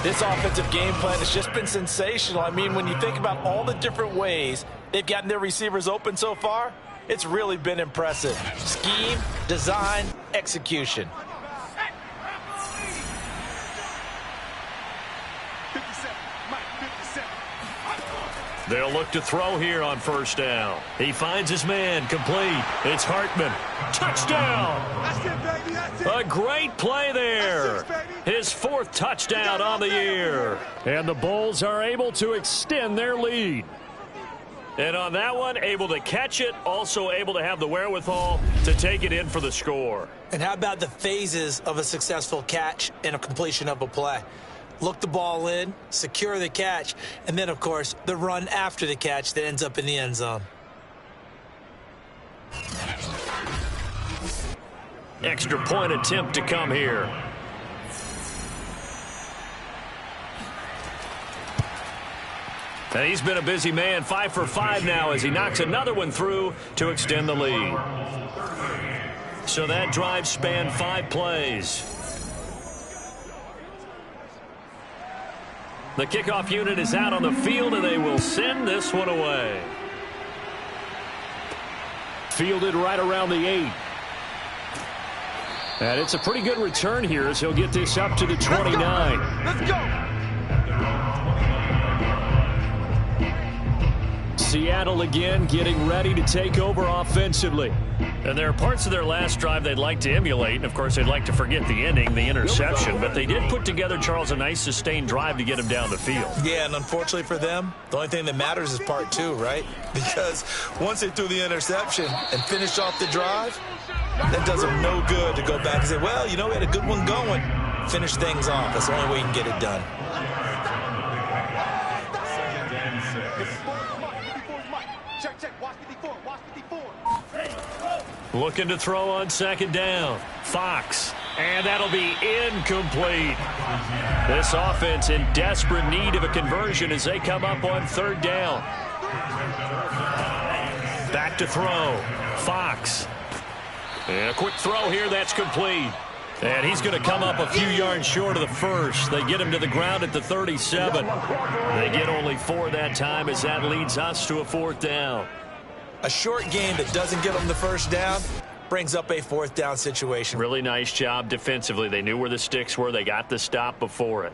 This offensive game plan has just been sensational. I mean, when you think about all the different ways they've gotten their receivers open so far, it's really been impressive. Scheme, design, execution. They'll look to throw here on first down. He finds his man, complete. It's Hartman. Touchdown! That's it, baby. That's it. A great play there. His 4th touchdown on the year. And the Bulls are able to extend their lead. And on that one, able to catch it, also able to have the wherewithal to take it in for the score. And how about the phases of a successful catch and a completion of a play? Look the ball in, secure the catch, and then, of course, the run after the catch that ends up in the end zone. Extra point attempt to come here. And he's been a busy man, 5 for 5 now as he knocks another one through to extend the lead. So that drive spanned 5 plays. The kickoff unit is out on the field, and they will send this one away. Fielded right around the 8. And it's a pretty good return here as he'll get this up to the 29. Let's go. Seattle again getting ready to take over offensively. And there are parts of their last drive they'd like to emulate. And, of course, they'd like to forget the ending, the interception. But they did put together, Charles, a nice sustained drive to get him down the field. Yeah, and unfortunately for them, the only thing that matters is part two, right? Because once they threw the interception and finished off the drive, that does them no good to go back and say, well, you know, we had a good one going. Finish things off. That's the only way you can get it done. Check. Watch 54. Watch 54. Looking to throw on second down. Fox. And that'll be incomplete. This offense in desperate need of a conversion as they come up on third down. Back to throw. Fox. And a quick throw here. That's complete. And he's going to come up a few yards short of the first. They get him to the ground at the 37. They get only 4 that time as that leads us to a fourth down. A short game that doesn't get them the first down brings up a fourth down situation. Really nice job defensively. They knew where the sticks were. They got the stop before it.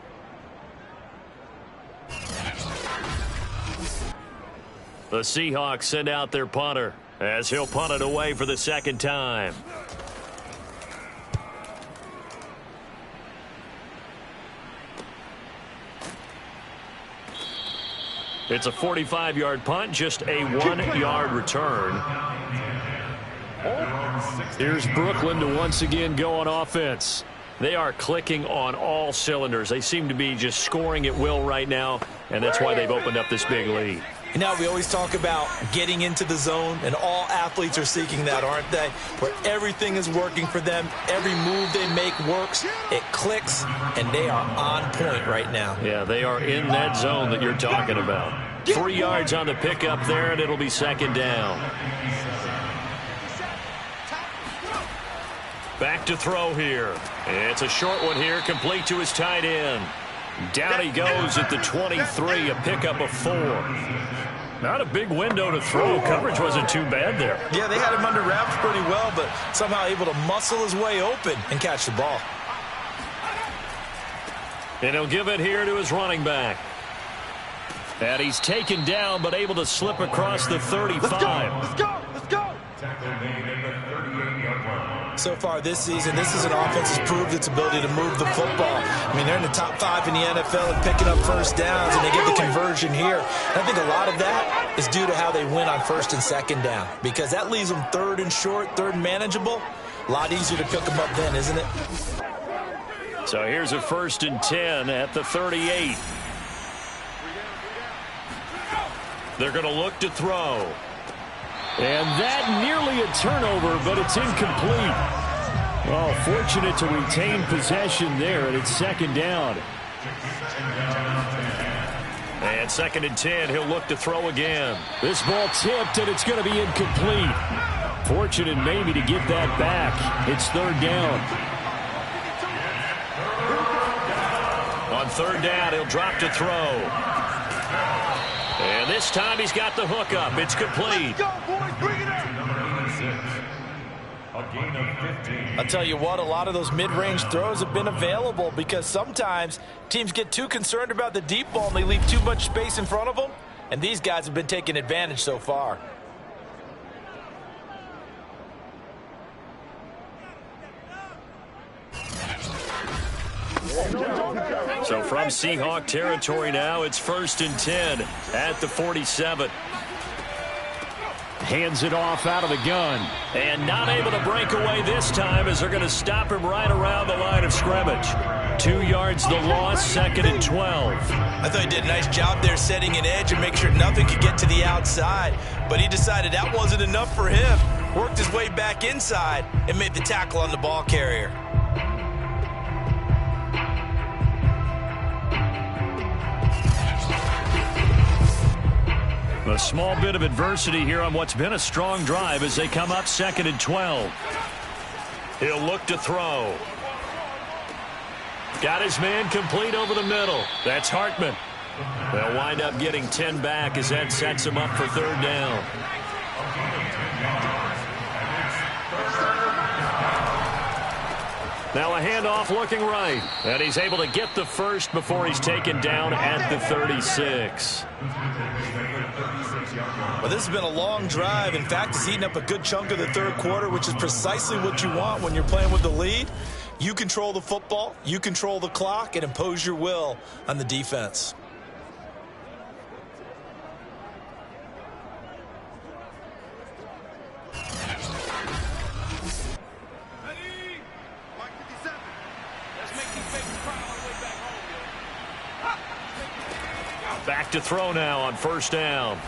The Seahawks send out their punter as he'll punt it away for the second time. It's a 45-yard punt, just a 1-yard return. Here's Brooklyn to once again go on offense. They are clicking on all cylinders. They seem to be just scoring at will right now, and that's why they've opened up this big lead. You know, we always talk about getting into the zone, and all athletes are seeking that, aren't they? Where everything is working for them. Every move they make works. It clicks, and they are on point right now. Yeah, they are in that zone that you're talking about. 3 yards on the pickup there, and it'll be second down. Back to throw here. It's a short one here, complete to his tight end. Down he goes at the 23, a pickup of 4. Not a big window to throw. Coverage wasn't too bad there. Yeah, they had him under wraps pretty well, but somehow able to muscle his way open and catch the ball. And he'll give it here to his running back. And he's taken down, but able to slip across the 35. Let's go. So far this season, this is an offense that's proved its ability to move the football. I mean, they're in the top 5 in the NFL and picking up first downs, and they get the conversion here. And I think a lot of that is due to how they win on first and second down, because that leaves them third and short, third and manageable. A lot easier to pick them up then, isn't it? So here's a 1st and 10 at the 38. They're going to look to throw. And that nearly a turnover, but it's incomplete. Well, fortunate to retain possession there, and it's second down. And 2nd and 10, he'll look to throw again. This ball tipped, and it's going to be incomplete. Fortunate maybe to get that back. It's third down. On third down, he'll drop to throw. And this time he's got the hook up. It's complete. Let's go, boys. Bring it in. I'll tell you what, a lot of those mid-range throws have been available because sometimes teams get too concerned about the deep ball and they leave too much space in front of them. And these guys have been taking advantage so far. So from Seahawk territory now, it's 1st and 10 at the 47. Hands it off out of the gun. And not able to break away this time as they're going to stop him right around the line of scrimmage. 2 yards the loss, 2nd and 12. I thought he did a nice job there setting an edge and make sure nothing could get to the outside. But he decided that wasn't enough for him. Worked his way back inside and made the tackle on the ball carrier. A small bit of adversity here on what's been a strong drive as they come up 2nd and 12. He'll look to throw. Got his man complete over the middle. That's Hartman. They'll wind up getting 10 back as that sets him up for third down. Now a handoff looking right. And he's able to get the first before he's taken down at the 36. Well, this has been a long drive. In fact, it's eaten up a good chunk of the third quarter, which is precisely what you want when you're playing with the lead. You control the football, you control the clock, and impose your will on the defense. Back to throw now on first down.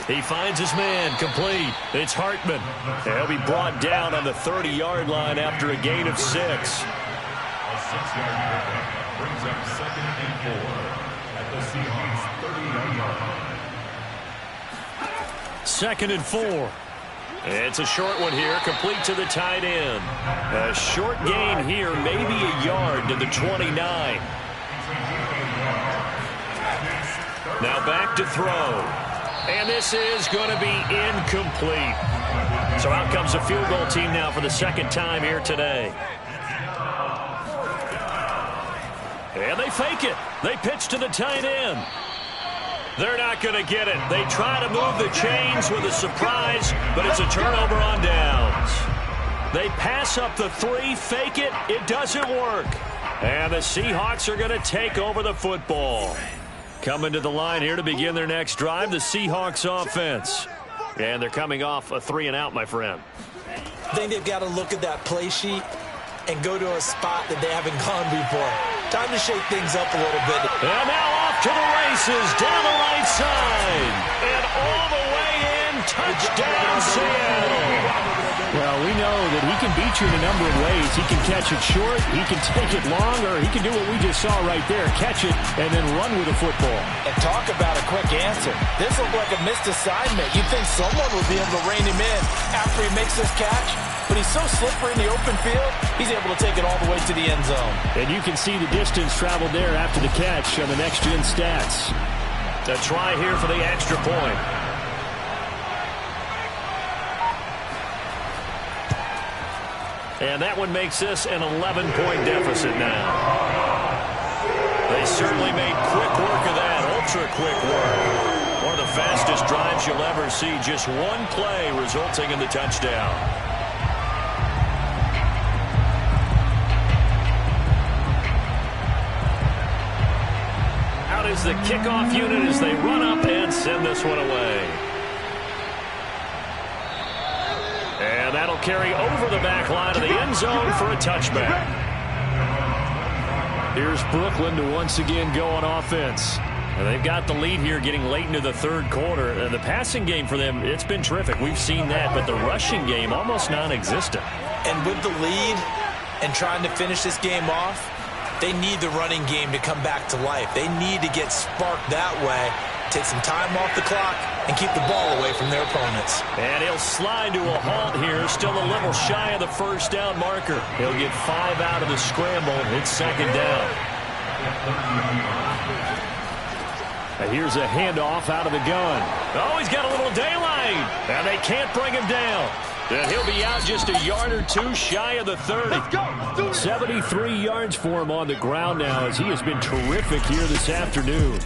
He finds his man, complete. It's Hartman. He'll be brought down on the 30-yard line after a gain of 6. A 6-yard pickup brings up 2nd and 4 at the Seahawks 30-yard line. 2nd and 4. It's a short one here, complete to the tight end. A short gain here, maybe a yard to the 29. Now back to throw. And this is going to be incomplete. So out comes the field goal team now for the second time here today. And they fake it. They pitch to the tight end. They're not going to get it. They try to move the chains with a surprise, but it's a turnover on downs. They pass up the 3, fake it. It doesn't work. And the Seahawks are going to take over the football. Coming to the line here to begin their next drive, the Seahawks offense. And they're coming off a 3-and-out, my friend. I think they've got to look at that play sheet and go to a spot that they haven't gone before. Time to shake things up a little bit. And now off to the races, down the right side. And all the way in, touchdown Seattle. Well, we know that he can beat you in a number of ways. He can catch it short, he can take it long, or he can do what we just saw right there, catch it and then run with the football. And talk about a quick answer. This looked like a missed assignment. You'd think someone would be able to rein him in after he makes this catch, but he's so slippery in the open field, he's able to take it all the way to the end zone. And you can see the distance traveled there after the catch on the next-gen stats. A try here for the extra point. And that one makes this an 11-point deficit now. They certainly made quick work of that, ultra-quick work. One of the fastest drives you'll ever see, just one play resulting in the touchdown. Out is the kickoff unit as they run up and send this one away. And that'll carry over the back line of the end zone for a touchback. Here's Brooklyn to once again go on offense. And they've got the lead here getting late into the third quarter. And the passing game for them, it's been terrific. We've seen that, but the rushing game almost non-existent. And with the lead and trying to finish this game off, they need the running game to come back to life. They need to get sparked that way, take some time off the clock, and keep the ball away from their opponents. And he'll slide to a halt here, still a little shy of the first down marker. He'll get 5 out of the scramble. It's second down. And here's a handoff out of the gun. Oh, he's got a little daylight. And they can't bring him down. And he'll be out just a yard or two shy of the 30. 73 yards for him on the ground now as he has been terrific here this afternoon.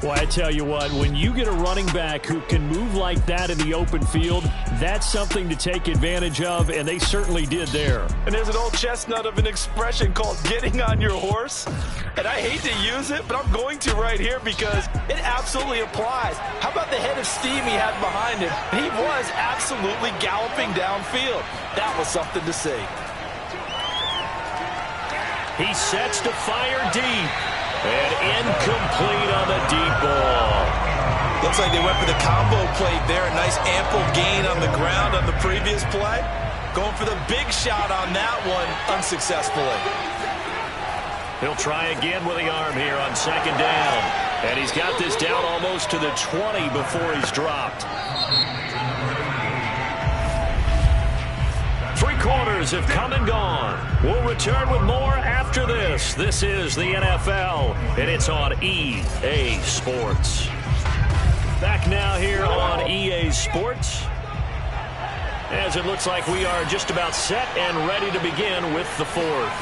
Well, I tell you what, when you get a running back who can move like that in the open field, that's something to take advantage of, and they certainly did there. And there's an old chestnut of an expression called getting on your horse. And I hate to use it, but I'm going to right here because it absolutely applies. How about the head of steam he had behind him? He was absolutely galloping downfield. That was something to see. He sets to fire deep. And incomplete on the deep ball. Looks like they went for the combo play there. A nice ample gain on the ground on the previous play. Going for the big shot on that one unsuccessfully. He'll try again with the arm here on second down. And he's got this down almost to the 20 before he's dropped. 3 quarters have come and gone. We'll return with more after this. This is the NFL, and it's on EA Sports. Back now here on EA Sports. As it looks like we are just about set and ready to begin with the fourth.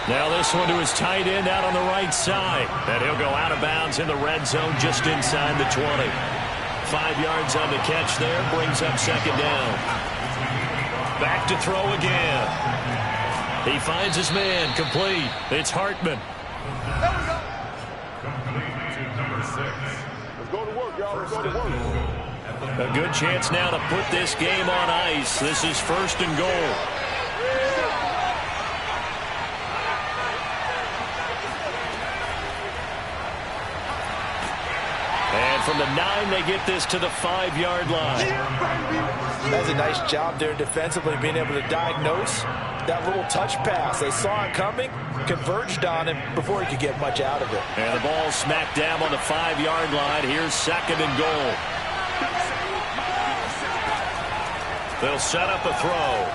Now this one to his tight end out on the right side. And he'll go out of bounds in the red zone just inside the 20. 5 yards on the catch there. Brings up second down. Back to throw again. He finds his man. Complete. It's Hartman. Let's go to work, y'all. Let's go to work. A good chance now to put this game on ice. This is first and goal. And from the 9, they get this to the 5-yard line. That's a nice job there defensively, being able to diagnose that little touch pass. They saw it coming, converged on him before he could get much out of it. And the ball smack dab on the 5-yard line. Here's second and goal. They'll set up a throw.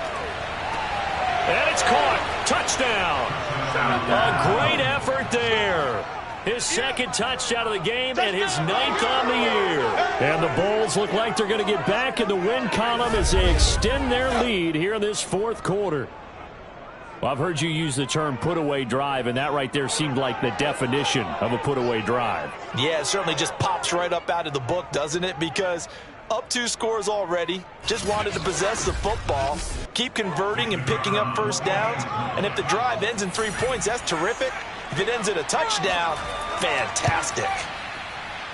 And it's caught. Touchdown. A great effort there. His second touchdown of the game and his 9th on the year. And the Bulls look like they're going to get back in the win column as they extend their lead here in this fourth quarter. Well, I've heard you use the term put-away drive, and that right there seemed like the definition of a put-away drive. Yeah, it certainly just pops right up out of the book, doesn't it? Because up 2 scores already, just wanted to possess the football, keep converting and picking up first downs. And if the drive ends in 3 points, that's terrific. If it ends in a touchdown, fantastic.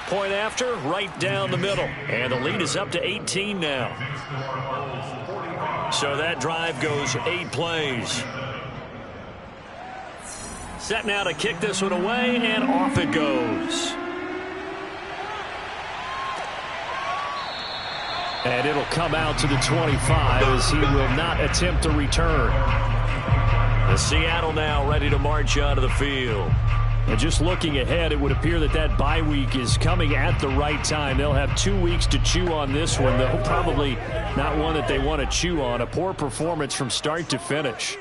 Point after, right down the middle. And the lead is up to 18 now. So that drive goes 8 plays. Set now to kick this one away, and off it goes. And it'll come out to the 25 as he will not attempt to return. The Seattle now ready to march out of the field. And just looking ahead, it would appear that that bye week is coming at the right time. They'll have 2 weeks to chew on this one, though probably not one that they want to chew on. A poor performance from start to finish.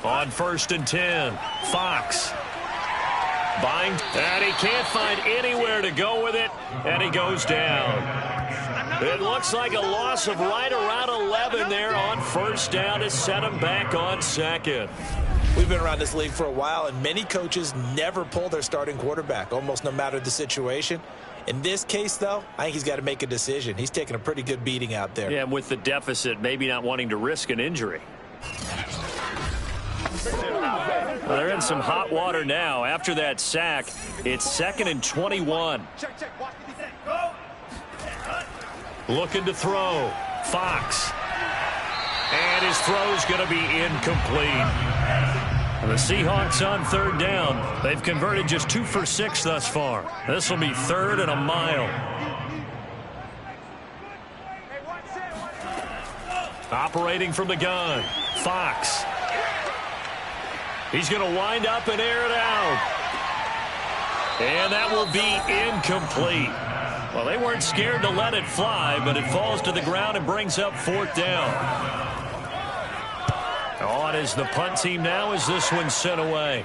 On 1st and 10, Fox. Bind, and he can't find anywhere to go with it, and he goes down. It looks like a loss of right around 11 there on first down to set him back on second. We've been around this league for a while, and many coaches never pull their starting quarterback, almost no matter the situation. In this case, though, I think he's got to make a decision. He's taking a pretty good beating out there. Yeah, and with the deficit, maybe not wanting to risk an injury. Well, they're in some hot water now. After that sack, it's 2nd and 21. Looking to throw. Fox. And his throw's going to be incomplete. And the Seahawks on 3rd down. They've converted just 2 for 6 thus far. This will be 3rd and a mile. Operating from the gun. Fox. He's going to wind up and air it out. And that will be incomplete. Well, they weren't scared to let it fly, but it falls to the ground and brings up 4th down. On is the punt team now as this one's sent away.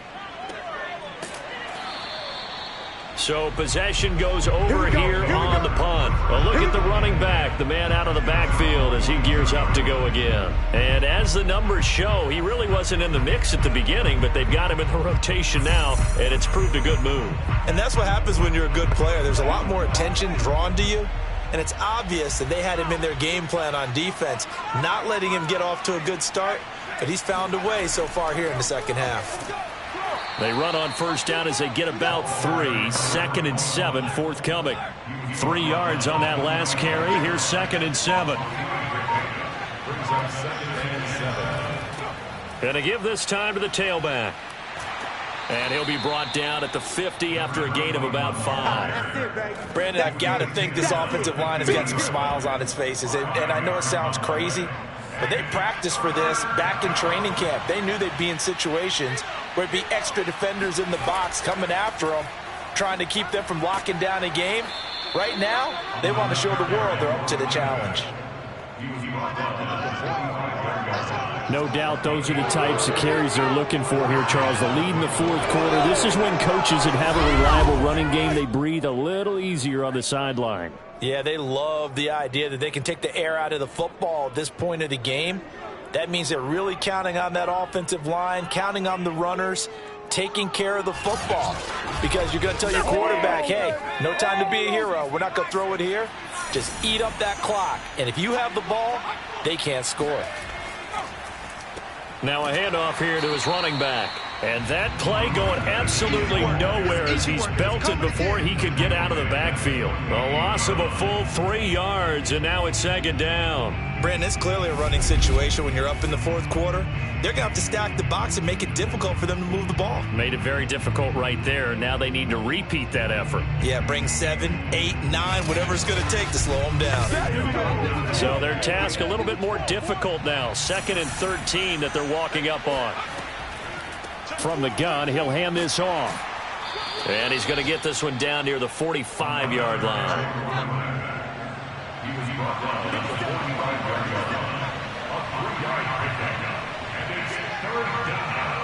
So possession goes over here on the punt. Well, look at the running back, the man out of the backfield as he gears up to go again. And as the numbers show, he really wasn't in the mix at the beginning, but they've got him in the rotation now, and it's proved a good move. And that's what happens when you're a good player. There's a lot more attention drawn to you, and it's obvious that they had him in their game plan on defense, not letting him get off to a good start, but he's found a way so far here in the second half. They run on first down as they get about 3. 2nd and 7, forthcoming. 3 yards on that last carry. Here's 2nd and 7. Going to give this time to the tailback. And he'll be brought down at the 50 after a gain of about 5. Brandon, I've got to think this offensive line has got some smiles on its faces. And I know it sounds crazy, but they practiced for this back in training camp. They knew they'd be in situations where it'd be extra defenders in the box coming after them, trying to keep them from locking down a game. Right now, they want to show the world they're up to the challenge. No doubt those are the types of carries they're looking for here, Charles. The lead in the fourth quarter. This is when coaches that have a reliable running game, they breathe a little easier on the sideline. Yeah, they love the idea that they can take the air out of the football at this point of the game. That means they're really counting on that offensive line, counting on the runners, taking care of the football. Because you're going to tell your quarterback, hey, no time to be a hero. We're not going to throw it here. Just eat up that clock. And if you have the ball, they can't score. Now a handoff here to his running back. And that play going absolutely nowhere as he's belted before he could get out of the backfield. A loss of a full 3 yards, and now it's second down. Brandon, it's clearly a running situation when you're up in the fourth quarter. They're going to have to stack the box and make it difficult for them to move the ball. Made it very difficult right there. Now they need to repeat that effort. Yeah, bring 7, 8, 9, whatever it's going to take to slow them down. So their task a little bit more difficult now. 2nd and 13 that they're walking up on. From the gun, he'll hand this off. And he's going to get this one down near the 45-yard line. He was brought down at the 45-yard line. A 3-yard pickup. And it's third down.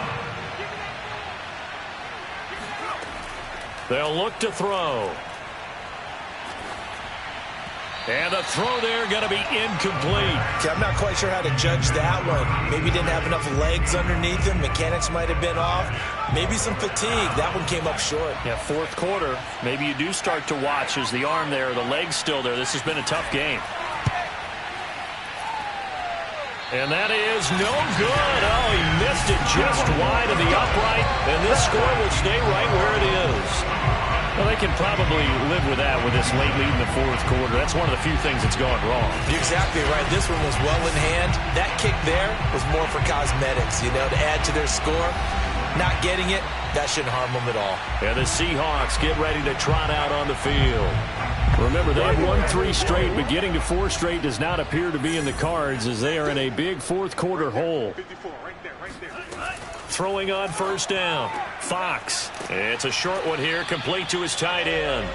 They'll look to throw. And the throw there going to be incomplete. Okay, I'm not quite sure how to judge that one. Maybe he didn't have enough legs underneath him. Mechanics might have been off. Maybe some fatigue. That one came up short. Yeah, fourth quarter. Maybe you do start to watch as the arm there, the leg's still there. This has been a tough game. And that is no good. Oh, he missed it just wide of the upright. And this score will stay right where it is. Well, they can probably live with that with this late lead in the fourth quarter. That's one of the few things that's gone wrong. You're exactly right. This one was well in hand. That kick there was more for cosmetics, you know, to add to their score. Not getting it, that shouldn't harm them at all. And the Seahawks get ready to trot out on the field. Remember, they have won 3 straight, but getting to 4 straight does not appear to be in the cards as they are in a big fourth quarter hole. Throwing on first down. Fox. It's a short one here, complete to his tight end.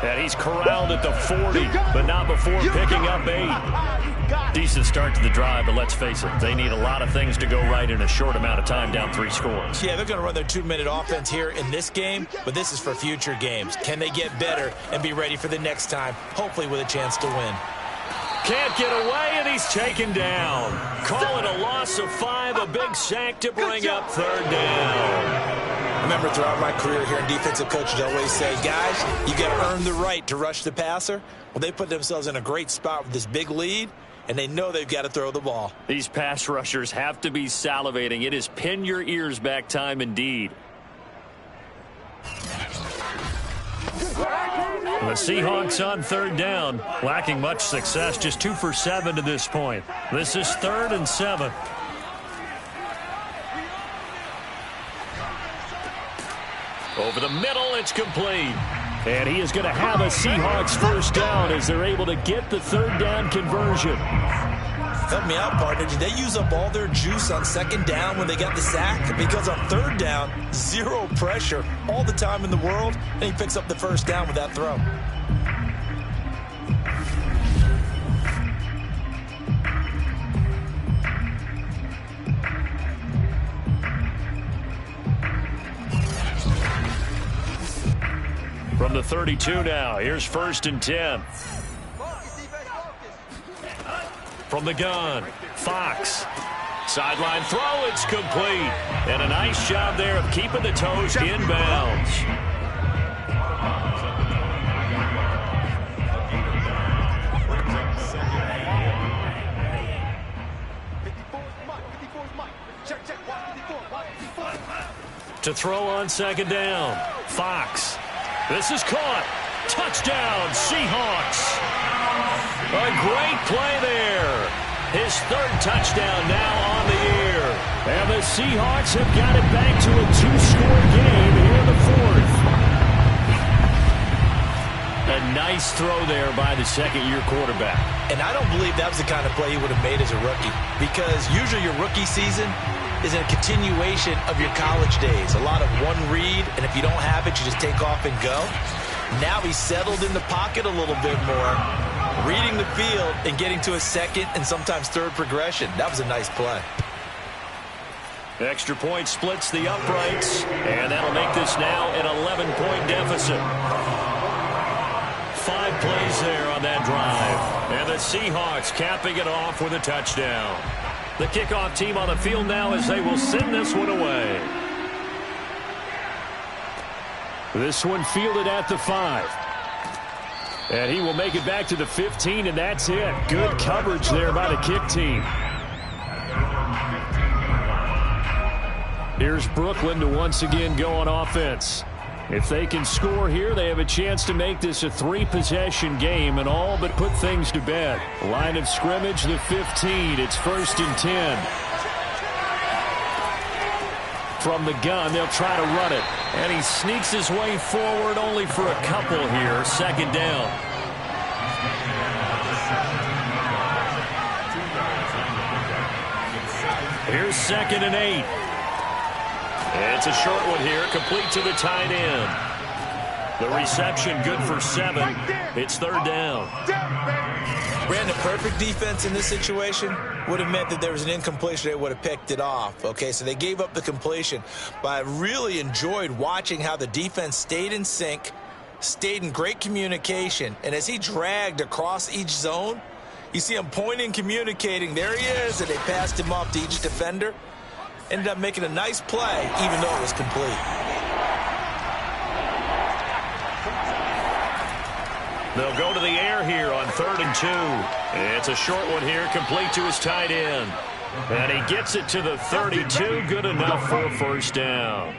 And he's corralled at the 40, but not before picking up 8. Decent start to the drive, but let's face it, they need a lot of things to go right in a short amount of time, down 3 scores. Yeah, they're going to run their 2-minute offense here in this game, but this is for future games. Can they get better and be ready for the next time, hopefully with a chance to win? Can't get away, and he's taken down. Call it a loss of 5, a big sack to bring up third down. I remember throughout my career here in defensive coaches always say, guys, you got to earn the right to rush the passer. Well, they put themselves in a great spot with this big lead, and they know they've got to throw the ball. These pass rushers have to be salivating. It is pin your ears back time indeed. The Seahawks on third down, lacking much success, just 2 for 7 to this point. This is 3rd and 7. Over the middle, it's complete. And he is going to have a Seahawks first down as they're able to get the third down conversion. Help me out, partner. Did they use up all their juice on second down when they got the sack? Because on third down, 0 pressure all the time in the world, and he picks up the first down with that throw. From the 32 now, here's 1st and 10. From the gun, Fox. Sideline throw, it's complete. And a nice job there of keeping the toes inbounds. To throw on second down, Fox. This is caught. Touchdown, Seahawks. A great play there. His 3rd touchdown now on the year. And the Seahawks have got it back to a 2-score game here in the 4th. A nice throw there by the second-year quarterback. And I don't believe that was the kind of play he would have made as a rookie, because usually your rookie season is a continuation of your college days. A lot of one read, and if you don't have it, you just take off and go. Now he's settled in the pocket a little bit more, reading the field and getting to a second and sometimes third progression. That was a nice play. Extra point splits the uprights, and that'll make this now an 11-point deficit. 5 plays there on that drive. And the Seahawks capping it off with a touchdown. The kickoff team on the field now as they will send this one away. This one fielded at the 5. And he will make it back to the 15, and that's it. Good coverage there by the kick team. Here's Brooklyn to once again go on offense. If they can score here, they have a chance to make this a 3-possession game and all but put things to bed. Line of scrimmage, the 15. It's 1st and 10. From the gun, they'll try to run it. And he sneaks his way forward only for a couple here. 2nd down. Here's 2nd and 8. It's a short one here, complete to the tight end. The reception good for 7. It's 3rd down. Brandon, perfect defense in this situation would have meant that there was an incompletion. They would have picked it off. Okay, so they gave up the completion. But I really enjoyed watching how the defense stayed in sync, stayed in great communication. And as he dragged across each zone, you see him pointing, communicating. There he is, and they passed him off to each defender. Ended up making a nice play, even though it was complete. They'll go to the air here on 3rd and 2. It's a short one here, complete to his tight end. And he gets it to the 32, good enough for a 1st down.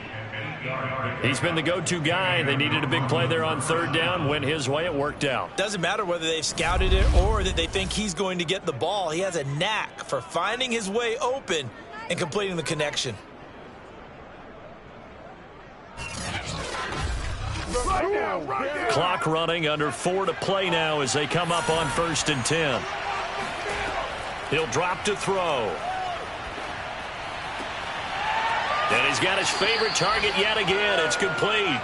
He's been the go-to guy. They needed a big play there on 3rd down. Went his way, it worked out. Doesn't matter whether they've scouted it or that they think he's going to get the ball. He has a knack for finding his way open and completing the connection. Clock running, under 4 to play now as they come up on 1st and 10. He'll drop to throw. And he's got his favorite target yet again. It's complete.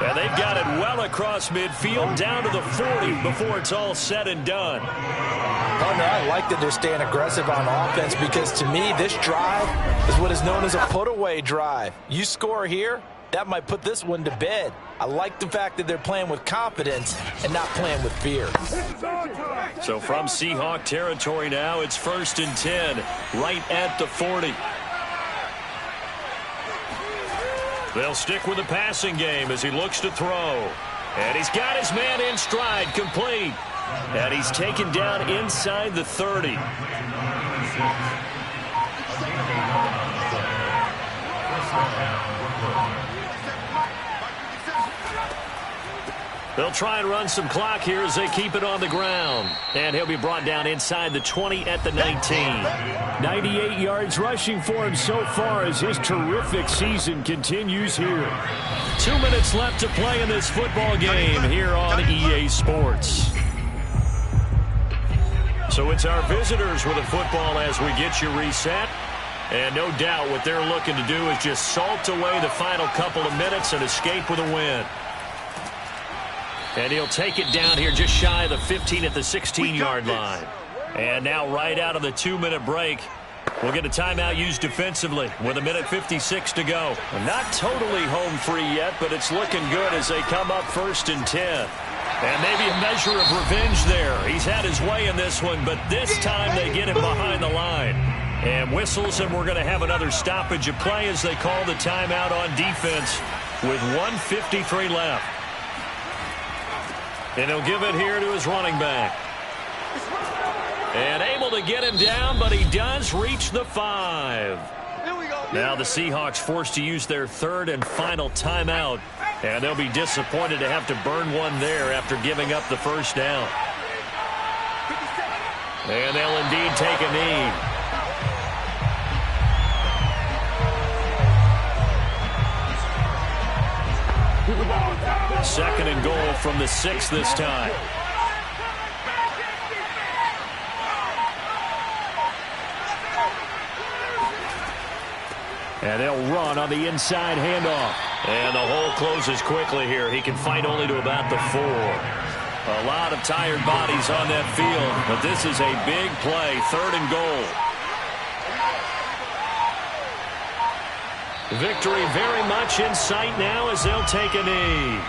And they've got it well across midfield down to the 40 before it's all said and done. Partner, I like that they're staying aggressive on offense because to me this drive is what is known as a put-away drive. You score here, that might put this one to bed. I like the fact that they're playing with confidence and not playing with fear. So from Seahawk territory now, it's 1st and 10, right at the 40. They'll stick with the passing game as he looks to throw. And he's got his man in stride, complete. And he's taken down inside the 30. They'll try and run some clock here as they keep it on the ground. And he'll be brought down inside the 20 at the 19. 98 yards rushing for him so far as his terrific season continues here. 2 minutes left to play in this football game here on EA Sports. So it's our visitors with the football as we get you reset. And no doubt what they're looking to do is just salt away the final couple of minutes and escape with a win. And he'll take it down here just shy of the 15 at the 16-yard line. And now right out of the 2-minute break, we'll get a timeout used defensively with 1:56 to go. Not totally home free yet, but it's looking good as they come up 1st and 10. And maybe a measure of revenge there. He's had his way in this one, but this time they get him behind the line. And whistles, and we're going to have another stoppage of play as they call the timeout on defense with 1:53 left. And he'll give it here to his running back. And able to get him down, but he does reach the 5. Now the Seahawks forced to use their 3rd and final timeout. And they'll be disappointed to have to burn one there after giving up the 1st down. And they'll indeed take a knee. Second and goal from the 6 this time. And they'll run on the inside handoff. And the hole closes quickly here. He can fight only to about the 4. A lot of tired bodies on that field, but this is a big play. 3rd and goal. Victory very much in sight now as they'll take a knee.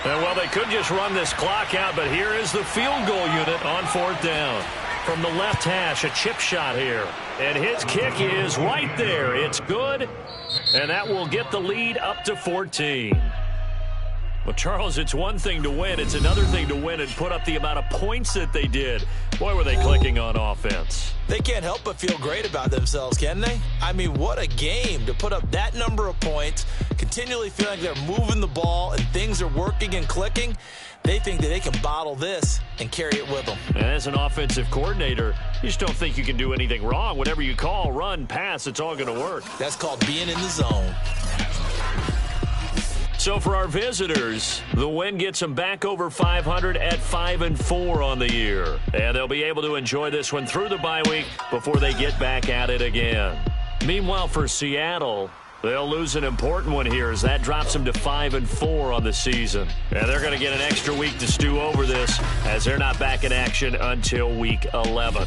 And, well, they could just run this clock out, but here is the field goal unit on 4th down. From the left hash, a chip shot here. And his kick is right there. It's good, and that will get the lead up to 14. Well, Charles, it's one thing to win. It's another thing to win and put up the amount of points that they did. Boy, were they clicking on offense. They can't help but feel great about themselves, can they? I mean, what a game to put up that number of points, continually feeling like they're moving the ball and things are working and clicking. They think that they can bottle this and carry it with them. And as an offensive coordinator, you just don't think you can do anything wrong. Whatever you call, run, pass, it's all going to work. That's called being in the zone. So for our visitors, the win gets them back over 500 at 5-4 on the year. And they'll be able to enjoy this one through the bye week before they get back at it again. Meanwhile, for Seattle, they'll lose an important one here as that drops them to 5-4 on the season. And they're going to get an extra week to stew over this as they're not back in action until week 11.